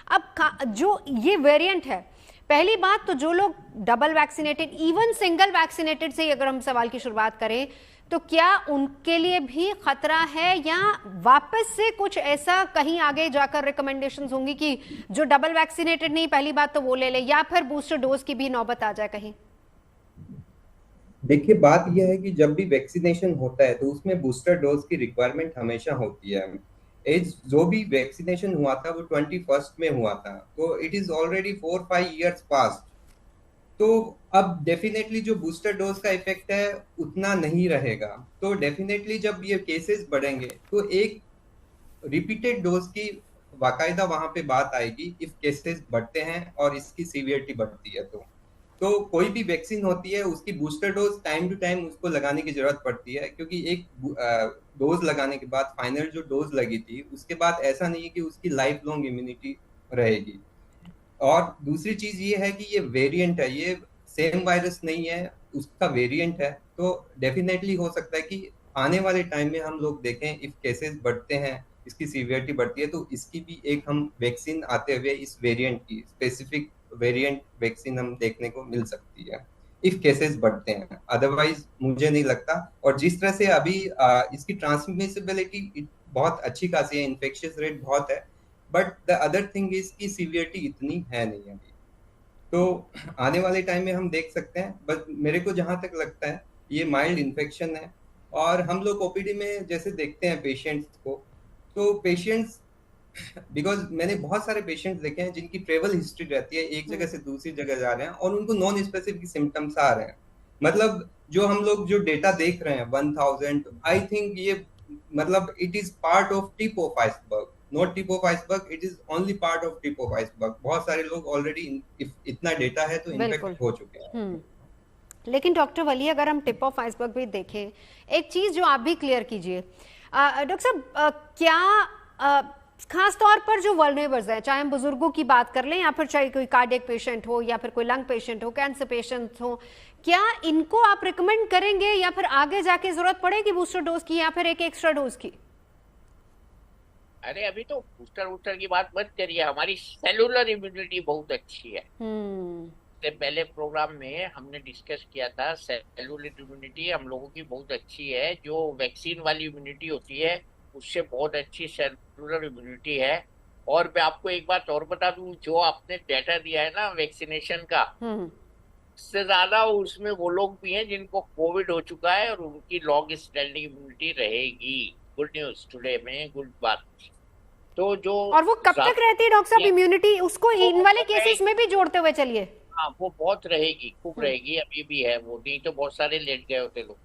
अब जो ये वेरिएंट है, पहली बात तो जो लोग double vaccinated, even single vaccinated से अगर हम सवाल की शुरुआत करें, तो क्या उनके लिए भी खतरा है, या वापस से कुछ ऐसा कहीं आगे जाकर रिकमेंडेशंस होंगी कि जो डबल वैक्सीनेटेड नहीं, पहली बात तो वो ले ले, या फिर बूस्टर डोज की भी नौबत आ जाए कहीं? देखिए, बात यह है कि जब भी वैक्सीनेशन होता है तो उसमें बूस्टर डोज की रिक्वायरमेंट हमेशा होती है। एज जो भी वैक्सीनेशन हुआ था वो 21st में हुआ था, तो it is already 4-5 years past. तो अब डेफिनेटली जो बूस्टर डोज का इफेक्ट है उतना नहीं रहेगा। तो डेफिनेटली जब ये केसेस बढ़ेंगे तो एक रिपीटेड डोज की बाकायदा वहां पे बात आएगी इफ केसेस बढ़ते हैं और इसकी सीवियरिटी बढ़ती है। तो कोई भी वैक्सीन होती है उसकी booster dose time to time उसको लगाने की जरूरत पड़ती है, क्योंकि एक डोज लगाने के बाद फाइनल जो डोज लगी थी उसके बाद ऐसा नहीं है कि उसकी लाइफ लॉन्ग इम्यूनिटी रहेगी। और दूसरी चीज ये है कि ये वेरिएंट है, ये सेम वायरस नहीं है, उसका वेरिएंट है। तो डेफिनेटली हो सकता है कि आने वाले टाइम में हम लोग देखें इफ केसेस बढ़ते हैं, इसकी सीवियरिटी बढ़ती है, तो इसकी भी एक हम वैक्सीन आते हुए इस वेरिएंट की स्पेसिफिक वेरिएंट वैक्सीन हम देखने को मिल सकती है इफ केसेस बढ़ते हैं। अदरवाइज मुझे नहीं लगता। और जिस तरह से अभी इसकी ट्रांसमिसिबिलिटी बहुत अच्छी खासी है, इन्फेक्शियस रेट बहुत है, but the other thing is की सीवियरिटी इतनी है नहीं अभी। तो आने वाले टाइम में हम देख सकते हैं, बट मेरे को जहां तक लगता है ये माइल्ड इन्फेक्शन है। और हम लोग ओपीडी में जैसे देखते हैं पेशेंट्स को, तो पेशेंट्स, बिकॉज मैंने बहुत सारे पेशेंट्स देखे हैं जिनकी ट्रेवल हिस्ट्री रहती है, एक जगह से दूसरी जगह जा रहे हैं और उनको नॉन स्पेसिफिक सिम्टम्स आ रहे हैं। मतलब जो हम लोग जो डेटा देख रहे हैं 1000, आई थिंक ये मतलब it is part of tip of iceberg, not tip of iceberg, it is only part of tip of iceberg. बहुत सारे लोग ऑलरेडी इतना डेटा है तो इन्फेक्ट हो चुके हैं। लेकिन डॉक्टर वली, अगर हम टिप ऑफ आइसबर्ग भी देखें, एक चीज जो आप भी क्लियर कीजिए डॉक्टर साहब, क्या खास तौर पर जो वल्नरेबल्स हैं, चाहे हम बुजुर्गों की बात कर लें या फिर चाहे कोई कार्डियक पेशेंट हो या फिर कोई लंग पेशेंट हो, कैंसर पेशेंट हो, क्या इनको आप रिकमेंड करेंगे या फिर आगे जाके जरूरत पड़ेगी बूस्टर डोज की या फिर एक एक्स्ट्रा डोज की? अरे अभी तो बूस्टर की बात मत करिए, हमारी सेलुलर इम्यूनिटी बहुत अच्छी है। इससे पहले प्रोग्राम में हमने डिस्कस किया था, सेलुलर इम्यूनिटी हम लोगों की बहुत अच्छी है। जो वैक्सीन वाली इम्यूनिटी होती है उससे बहुत अच्छी सेलुलर इम्यूनिटी है। और मैं आपको एक बात और बता दूं, जो आपने डेटा दिया है ना वैक्सीनेशन का, उससे ज्यादा उसमें वो लोग भी हैं जिनको कोविड हो चुका है और उनकी लॉन्ग स्टैंडिंग इम्यूनिटी रहेगी। गुड न्यूज टुडे में, गुड बात। तो जो और वो कब तक रहती है डॉक्टर साहब इम्यूनिटी, उसको इन वाले केसेस में भी जोड़ते हुए चलिए। हाँ, वो बहुत रहेगी, खूब रहेगी, अभी भी है वो, नहीं तो बहुत सारे लेट गए होते लोग।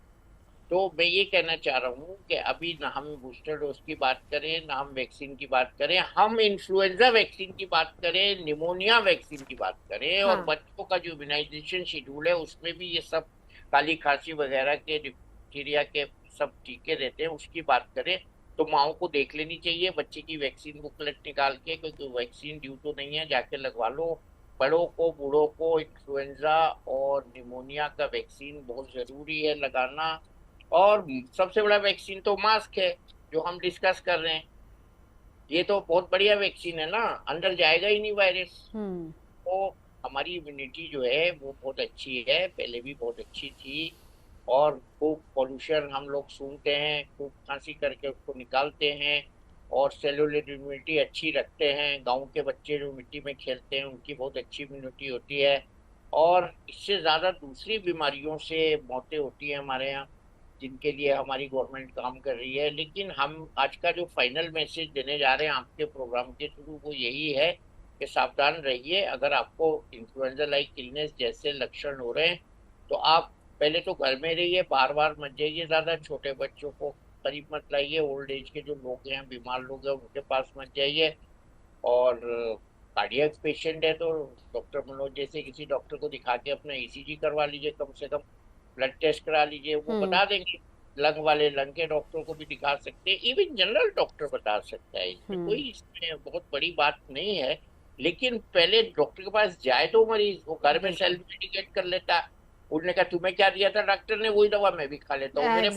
तो मैं ये कहना चाह रहा हूँ कि अभी ना हम बूस्टर डोज की बात करें, ना हम वैक्सीन की बात करें, हम इन्फ्लुएंजा वैक्सीन की बात करें, निमोनिया वैक्सीन की बात करें, और बच्चों का जो इम्यूनाइजेशन शेड्यूल है उसमें भी ये सब काली खांसी वगैरह के, डिप्थीरिया के सब टीके देते हैं, उसकी बात करें तो माओ को देख लेनी चाहिए बच्चे की वैक्सीन बुकलेट निकाल के, क्योंकि वैक्सीन ड्यू तो नहीं है, जाके लगवा लो। बड़ों को, बूढ़ों को इन्फ्लुएंजा और निमोनिया का वैक्सीन बहुत जरूरी है लगाना। और सबसे बड़ा वैक्सीन तो मास्क है जो हम डिस्कस कर रहे हैं। ये तो बहुत बढ़िया वैक्सीन है ना, अंदर जाएगा ही नहीं वायरस। तो हमारी इम्यूनिटी जो है वो बहुत अच्छी है, पहले भी बहुत अच्छी थी। और खूब पॉल्यूशन हम लोग सूंघते हैं, खूब खांसी करके उसको निकालते हैं और सेलुलर इम्यूनिटी अच्छी रखते हैं। गांव के बच्चे जो मिट्टी में खेलते हैं उनकी बहुत अच्छी इम्यूनिटी होती है। और इससे ज़्यादा दूसरी बीमारियों से मौतें होती हैं हमारे यहाँ, जिनके लिए हमारी गवर्नमेंट काम कर रही है। लेकिन हम आज का जो फाइनल मैसेज देने जा रहे हैं आपके प्रोग्राम के थ्रू वो यही है कि सावधान रहिए। अगर आपको इन्फ्लुएंजा लाइक इलनेस जैसे लक्षण हो रहे हैं तो आप पहले तो घर में रहिए, बार बार मत जाइए, ज़्यादा छोटे बच्चों को करीब मत लाइए, ओल्ड एज के जो लोग हैं, बीमार लोग हैं, उनके पास मत जाइए। और कार्डियक पेशेंट है तो डॉक्टर मनोज जैसे किसी डॉक्टर को दिखा के अपना ईसीजी करवा लीजिए, कम से कम ब्लड टेस्ट करा लीजिए, वो बता देंगे। लंग वाले लंग के डॉक्टर को भी दिखा सकते हैं, इवन जनरल डॉक्टर बता सकता है। इसमें कोई इसमें बहुत बड़ी बात नहीं है। लेकिन पहले डॉक्टर के पास जाए तो मरीज, वो घर में सेल्फ मेडिकेट कर लेता है। उन्होंने कहा तुम्हें क्या दिया था डॉक्टर ने, वही दवा मैं भी खा लेता हूँ। मेरे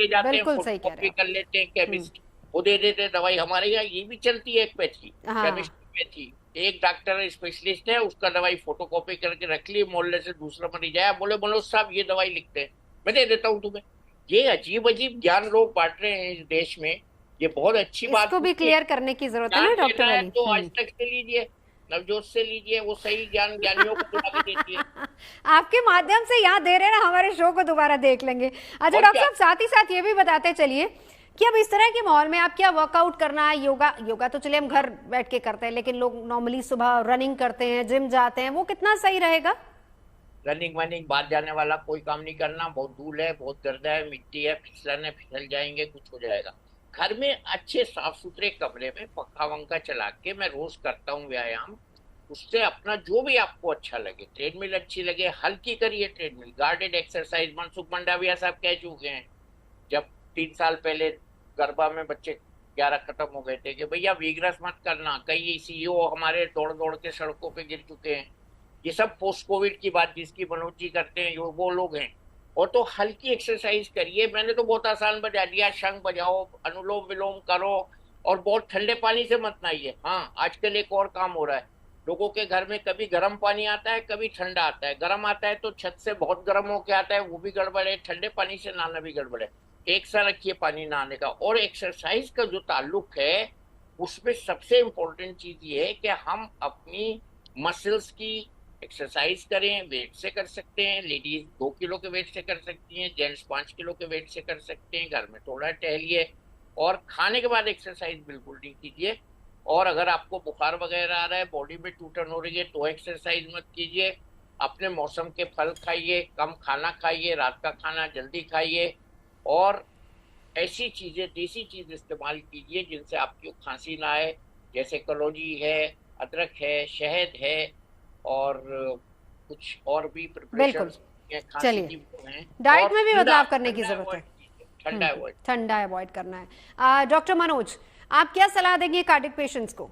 जाते हैं, फोटोकॉपी कर लेते हैं केमिस्ट, वो दे देते हैं दवाई। हमारे यहाँ ये भी चलती है एक पैथी, केमिस्ट्री पैथी। एक डॉक्टर स्पेशलिस्ट है, उसका दवाई फोटोकॉपी करके रख ली, मोहल्ले से दूसरा मरीज आया, बोले मनोज साहब ये दवाई लिखते हैं, मैं दे देता हूँ तुम्हें। ये अजीब अजीब ज्ञान लोग बांट रहे हैं इस देश में, ये बहुत अच्छी बात। इसको भी क्लियर करने की जरूरत है ना डॉक्टर अली। तो आज तक से लीजिए, नवजोत से लीजिए, वो सही ज्ञान ज्ञानियों को बुला के देती है। आपके माध्यम से यहाँ दे रहे हैं ना, हमारे शो को दोबारा देख लेंगे। अच्छा डॉक्टर साहब, साथ ही साथ ये भी बताते चलिए कि अब इस तरह के माहौल में आप क्या वर्कआउट करना है, योगा तो चलिए हम घर बैठ के करते हैं, लेकिन लोग नॉर्मली सुबह रनिंग करते हैं, जिम जाते हैं, वो कितना सही रहेगा? रनिंग वनिंग बाहर जाने वाला कोई काम नहीं करना, बहुत धूल है, बहुत गर्दा है, मिट्टी है, फिसलन फिसल जाएंगे, कुछ हो जाएगा। घर में अच्छे साफ सुथरे कमरे में पंखा वंखा चला के मैं रोज करता हूँ व्यायाम। उससे अपना जो भी आपको अच्छा लगे, ट्रेडमिल अच्छी लगे हल्की करिए, treadmill, guarded exercise. Mansukh Mandaviya साहब कह चुके हैं, जब 3 साल पहले गरबा में बच्चे 11 खत्म हो गए थे कि भैया वीगरस मत करना। कई सीईओ हमारे दौड़ दौड़ के सड़कों पे गिर चुके हैं। ये सब पोस्ट कोविड की बात जिसकी मनोज जी करते हैं वो लोग हैं। और तो हल्की एक्सरसाइज करिए, मैंने तो बहुत आसान बजा दिया, शंख बजाओ, अनुलोम विलोम करो, और बहुत ठंडे पानी से मत नहाइए। हाँ, आजकल एक और काम हो रहा है, लोगों के घर में कभी गर्म पानी आता है, कभी ठंडा आता है। गर्म आता है तो छत से बहुत गर्म होके आता है, वो भी गड़बड़ है। ठंडे पानी से नहाना भी गड़बड़ है। एक सा रखिए पानी नहाने का। और एक्सरसाइज का जो ताल्लुक है उसमें सबसे इम्पोर्टेंट चीज ये है कि हम अपनी मसल्स की एक्सरसाइज करें। वेट से कर सकते हैं, लेडीज 2 किलो के वेट से कर सकती हैं, जेंट्स 5 किलो के वेट से कर सकते हैं। घर में थोड़ा टहलिए और खाने के बाद एक्सरसाइज बिल्कुल नहीं कीजिए। और अगर आपको बुखार वगैरह आ रहा है, बॉडी में टूटन हो रही है, तो एक्सरसाइज मत कीजिए। अपने मौसम के फल खाइए, कम खाना खाइए, रात का खाना जल्दी खाइए, और ऐसी चीजें, देसी चीज इस्तेमाल कीजिए जिनसे आपकी खांसी ना आए, जैसे कलौंजी है, अदरक है, शहद है, और कुछ और भी प्रिपरेशन चलिए डाइट में भी बदलाव करने की जरूरत है। ठंडा अवॉइड करना है। डॉक्टर मनोज, आप क्या सलाह देंगे कार्डियक पेशेंट्स को?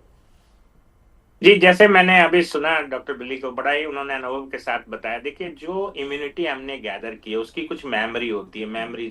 जी, जैसे मैंने अभी सुना डॉक्टर बिली को, बड़ा ही उन्होंने अनुभव के साथ बताया। देखिए, जो इम्यूनिटी हमने गैदर की है उसकी कुछ मेमोरी होती है। मेमोरी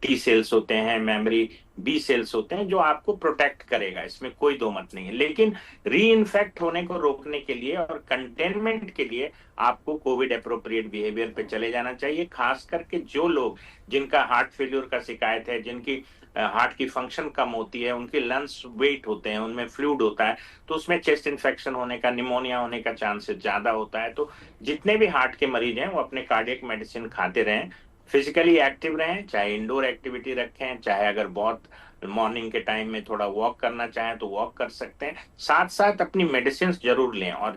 टी सेल्स होते हैं, मेमोरी बी सेल्स होते हैं, जो आपको प्रोटेक्ट करेगा, इसमें कोई दो मत नहीं है। लेकिन री इन्फेक्ट होने को रोकने के लिए और कंटेनमेंट के लिए आपको कोविड अप्रोप्रिएट बिहेवियर पे चले जाना चाहिए। खास करके जो लोग जिनका हार्ट फेल्यूर का शिकायत है, जिनकी हार्ट की फंक्शन कम होती है, उनके लंग्स वेट होते हैं, उनमें फ्लूइड होता है, तो उसमें चेस्ट इन्फेक्शन होने का, निमोनिया होने का चांसेस ज्यादा होता है। तो जितने भी हार्ट के मरीज हैं वो अपने कार्डियक मेडिसिन खाते रहें, फिजिकली एक्टिव रहें, चाहे इंडोर एक्टिविटी रखें, चाहे अगर बहुत मॉर्निंग के टाइम में थोड़ा वॉक करना चाहें तो वॉक कर सकते हैं। साथ साथ अपनी मेडिसिन जरूर लें। और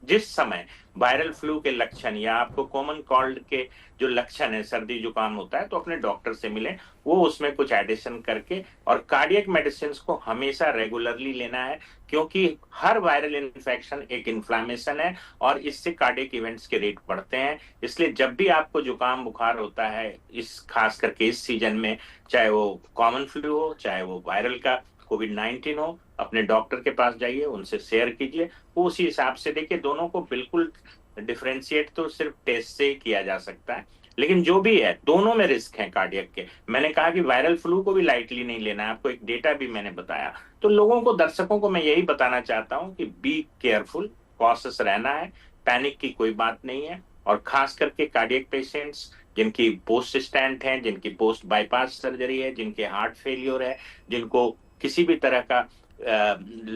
जिस समय वायरल फ्लू के लक्षण या आपको कॉमन कोल्ड के जो लक्षण है, सर्दी जुकाम होता है, तो अपने डॉक्टर से मिलें, वो उसमें कुछ एडिशन करके। और कार्डियक मेडिसिन को हमेशा रेगुलरली लेना है, क्योंकि हर वायरल इन्फेक्शन एक इन्फ्लामेशन है और इससे कार्डियक इवेंट्स के रेट बढ़ते हैं। इसलिए जब भी आपको जुकाम बुखार होता है, इस खास करके इस सीजन में, चाहे वो कॉमन फ्लू हो, चाहे वो वायरल का कोविड-19 हो, अपने डॉक्टर के पास जाइए, उनसे शेयर कीजिए, वो उसी हिसाब से देखिए। दोनों को बिल्कुल डिफरेंशिएट तो सिर्फ टेस्ट से ही किया जा सकता है, लेकिन जो भी है दोनों में रिस्क है कार्डियक के। मैंने कहा कि वायरल फ्लू को भी लाइटली नहीं लेना है, आपको एक डेटा भी मैंने बताया। तो लोगों को, दर्शकों को मैं यही बताना चाहता हूं कि बी केयरफुल, कॉशियस रहना है, पैनिक की कोई बात नहीं है। और खास करके कार्डियक पेशेंट्स जिनकी पोस्ट स्टेंट है, जिनकी पोस्ट बाईपास सर्जरी है, जिनके हार्ट फेलियर है, जिनको किसी भी तरह का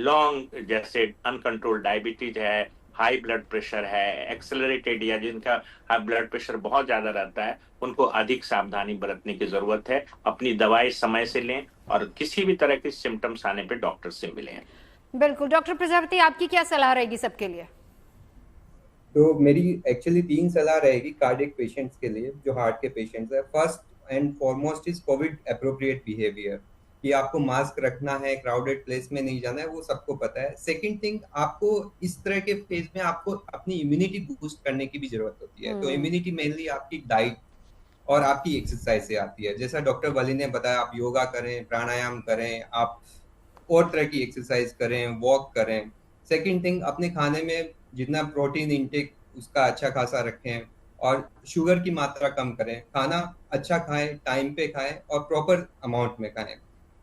लॉन्ग जैसे अनकंट्रोल डायबिटीज है, हाई ब्लड प्रेशर है, एक्सेलरेटेड, या जिनका ब्लड प्रेशर बहुत ज्यादा रहता है, उनको अधिक सावधानी बरतने की जरूरत है। अपनी दवाई समय से लें और किसी भी तरह के सिम्टम्स आने पे डॉक्टर से मिलें। बिल्कुल। डॉक्टर प्रजापति, आपकी क्या सलाह रहेगी सबके लिए? तो मेरी एक्चुअली 3 सलाह रहेगी कार्डियक पेशेंट्स के लिए, जो हार्ट के पेशेंट्स है। First and foremost is Covid appropriate behaviour, कि आपको मास्क रखना है, क्राउडेड प्लेस में नहीं जाना है, वो सबको पता है। सेकंड थिंग, आपको इस तरह के फेज में आपको अपनी इम्यूनिटी बूस्ट करने की भी जरूरत होती है। तो इम्यूनिटी मेनली आपकी डाइट और आपकी एक्सरसाइज से आती है। जैसा डॉक्टर वली ने बताया, आप योगा करें, प्राणायाम करें, आप और तरह की एक्सरसाइज करें, वॉक करें। सेकंड थिंग, अपने खाने में जितना प्रोटीन इंटेक उसका अच्छा खासा रखें और शुगर की मात्रा कम करें। खाना अच्छा खाएं, टाइम पे खाएं और प्रॉपर अमाउंट में खाएं।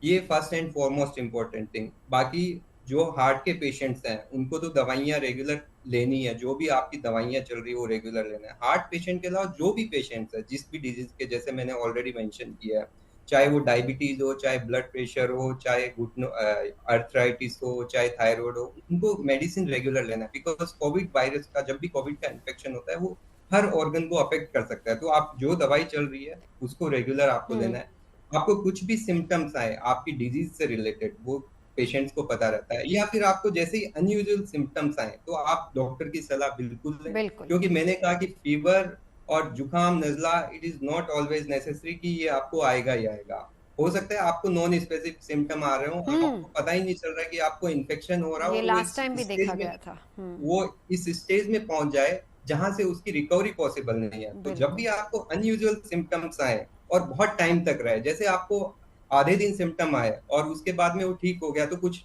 ये first and foremost important thing. बाकी जो हार्ट के पेशेंट्स हैं उनको तो दवाइयाँ रेगुलर लेनी है, जो भी आपकी दवाइयाँ चल रही है वो रेगुलर लेना है। हार्ट पेशेंट के अलावा जो भी पेशेंट्स है, जिस भी डिजीज के, जैसे मैंने ऑलरेडी मेंशन किया है, चाहे वो डायबिटीज हो, चाहे ब्लड प्रेशर हो, चाहे घुटनों अर्थराइटिस हो, चाहे थायराइड हो, उनको मेडिसिन रेगुलर लेना है। बिकॉज कोविड वायरस का, जब भी कोविड का इन्फेक्शन होता है, वो हर ऑर्गन को अफेक्ट कर सकता है। तो आप जो दवाई चल रही है उसको रेगुलर आपको लेना है। आपको कुछ भी सिम्टम्स आए आपकी डिजीज से रिलेटेड, वो पेशेंट्स को पता रहता है, या फिर आपको जैसे ही अनयूजुअल सिम्टम्स आए तो आप डॉक्टर की सलाह बिल्कुल लें। क्योंकि मैंने कहा कि फीवर और जुकाम, नजला, it is not always necessary कि ये आपको आएगा ही आएगा। हो सकता है आपको नॉन स्पेसिफिक सिम्टम आ रहे हो, आपको पता ही नहीं चल रहा है कि आपको इन्फेक्शन हो रहा हो। ये लास्ट टाइम भी देखा गया था। वो इस स्टेज में पहुंच जाए जहां से उसकी रिकवरी पॉसिबल नहीं है। तो जब भी आपको अनयूजुअल सिम्टम्स आए और बहुत टाइम तक रहे, जैसे आपको आधे दिन सिम्टम आए और उसके बाद में वो ठीक हो गया, तो कुछ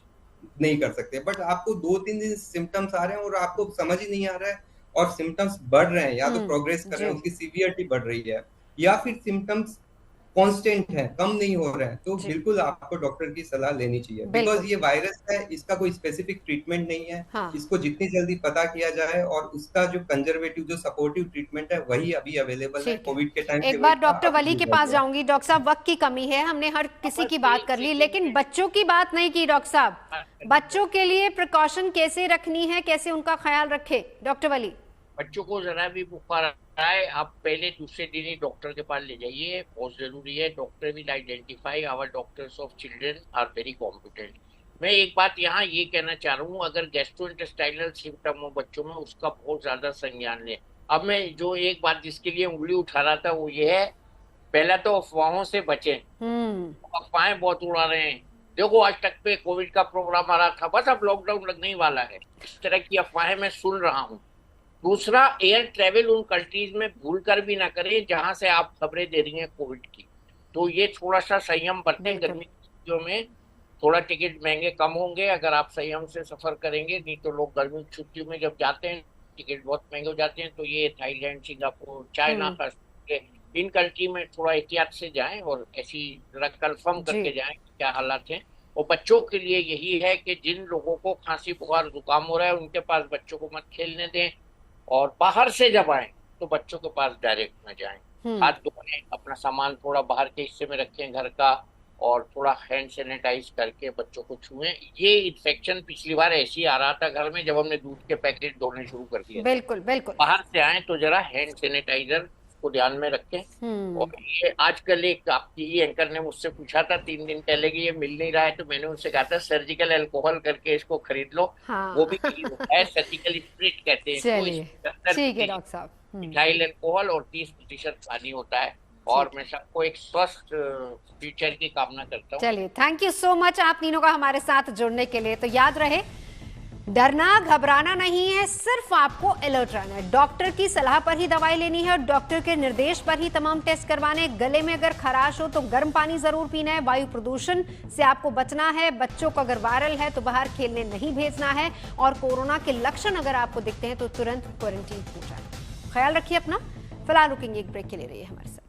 नहीं कर सकते। बट आपको 2-3 दिन सिम्टम्स आ रहे हैं और आपको समझ ही नहीं आ रहा है और सिम्टम्स बढ़ रहे हैं, या तो प्रोग्रेस कर रहे हैं, उसकी सीवियरिटी बढ़ रही है, या फिर सिम्टम्स कांस्टेंट है, कम नहीं हो रहे हैं, तो बिल्कुल आपको डॉक्टर की सलाह लेनी चाहिए। बिकॉज ये वायरस है, इसका कोई स्पेसिफिक ट्रीटमेंट नहीं है। इसको जितनी जल्दी पता किया जाए और उसका जो कंजर्वेटिव, जो सपोर्टिव ट्रीटमेंट है, वही अभी अवेलेबल है कोविड के टाइम। एक बार डॉक्टर वली के पास जाऊंगी। डॉक्टर साहब, वक्त की कमी है, हमने हर किसी की बात कर ली, लेकिन बच्चों की बात नहीं की। डॉक्टर साहब, बच्चों के लिए प्रिकॉशन कैसे रखनी है, कैसे उनका ख्याल रखे? डॉक्टर वली, बच्चों को जरा भी बुखार आए, आप पहले दूसरे दिन ही डॉक्टर के पास ले जाइए, बहुत जरूरी है। Doctor will identify, our doctors of children are very competent. मैं एक बात यहाँ ये कहना चाह रहा हूँ, अगर गैस्ट्रोइंटेस्टाइनल सिम्टम हो बच्चों में, उसका बहुत ज्यादा संज्ञान लें। अब मैं जो एक बात जिसके लिए उंगली उठा रहा था वो ये है, पहला तो अफवाहों से बचें। अफवाहें बहुत उड़ा रहे हैं। देखो आज तक पे कोविड का प्रोग्राम आ रहा था, बस अब लॉकडाउन लगने ही वाला है, इस तरह की अफवाहें मैं सुन रहा हूँ। दूसरा, एयर ट्रेवल उन कंट्रीज में भूल कर भी ना करें जहां से आप खबरें दे रही हैं कोविड की। तो ये थोड़ा सा संयम बरतें। गर्मी की छुट्टियों में थोड़ा टिकट महंगे कम होंगे अगर आप संयम से सफर करेंगे, नहीं तो लोग गर्मी की छुट्टियों में जब जाते हैं टिकट बहुत महंगे हो जाते हैं। तो ये थाईलैंड, सिंगापुर, चाइना का, इन कंट्री में थोड़ा एहतियात से जाएं और ऐसी जरा कंफर्म करके जाएं क्या हालात हैं। और बच्चों के लिए यही है कि जिन लोगों को खांसी, बुखार, जुकाम हो रहा है, उनके पास बच्चों को मत खेलने दें, और बाहर से जब आए तो बच्चों के पास डायरेक्ट न जाएं। हाथ धोएं, अपना सामान थोड़ा बाहर के हिस्से में रखें घर का, और थोड़ा हैंड सैनिटाइज करके बच्चों को छुएं। ये इन्फेक्शन पिछली बार ऐसे ही आ रहा था घर में, जब हमने दूध के पैकेट धोने शुरू कर दिए। बिल्कुल बिल्कुल। बाहर से आए तो जरा हैंड सैनिटाइजर को ध्यान में रखें। और ये आजकल एक आपकी ही एंकर ने मुझसे पूछा था 3 दिन पहले कि ये मिल नहीं रहा है, तो मैंने उनसे कहा था सर्जिकल अल्कोहल करके इसको खरीद लो। वो भी है, सर्जिकल स्प्रिट कहते हैं। ठीक है डॉक्टर साहब। मिथाइल अल्कोहल और 30% पानी होता है। और मैं सबको एक स्वस्थ फ्यूचर की कामना करता हूँ। चलिए, थैंक यू सो मच आप तीनों का हमारे साथ जुड़ने के लिए। तो याद रहे, डरना घबराना नहीं है, सिर्फ आपको अलर्ट रहना है। डॉक्टर की सलाह पर ही दवाई लेनी है और डॉक्टर के निर्देश पर ही तमाम टेस्ट करवाने। गले में अगर खराश हो तो गर्म पानी जरूर पीना है। वायु प्रदूषण से आपको बचना है। बच्चों को अगर वायरल है तो बाहर खेलने नहीं भेजना है और कोरोना के लक्षण अगर आपको दिखते हैं तो तुरंत क्वारंटीन हो जाए। ख्याल रखिए अपना। फिलहाल रुकेंगे एक ब्रेक के लिए, रहिए हमारे साथ।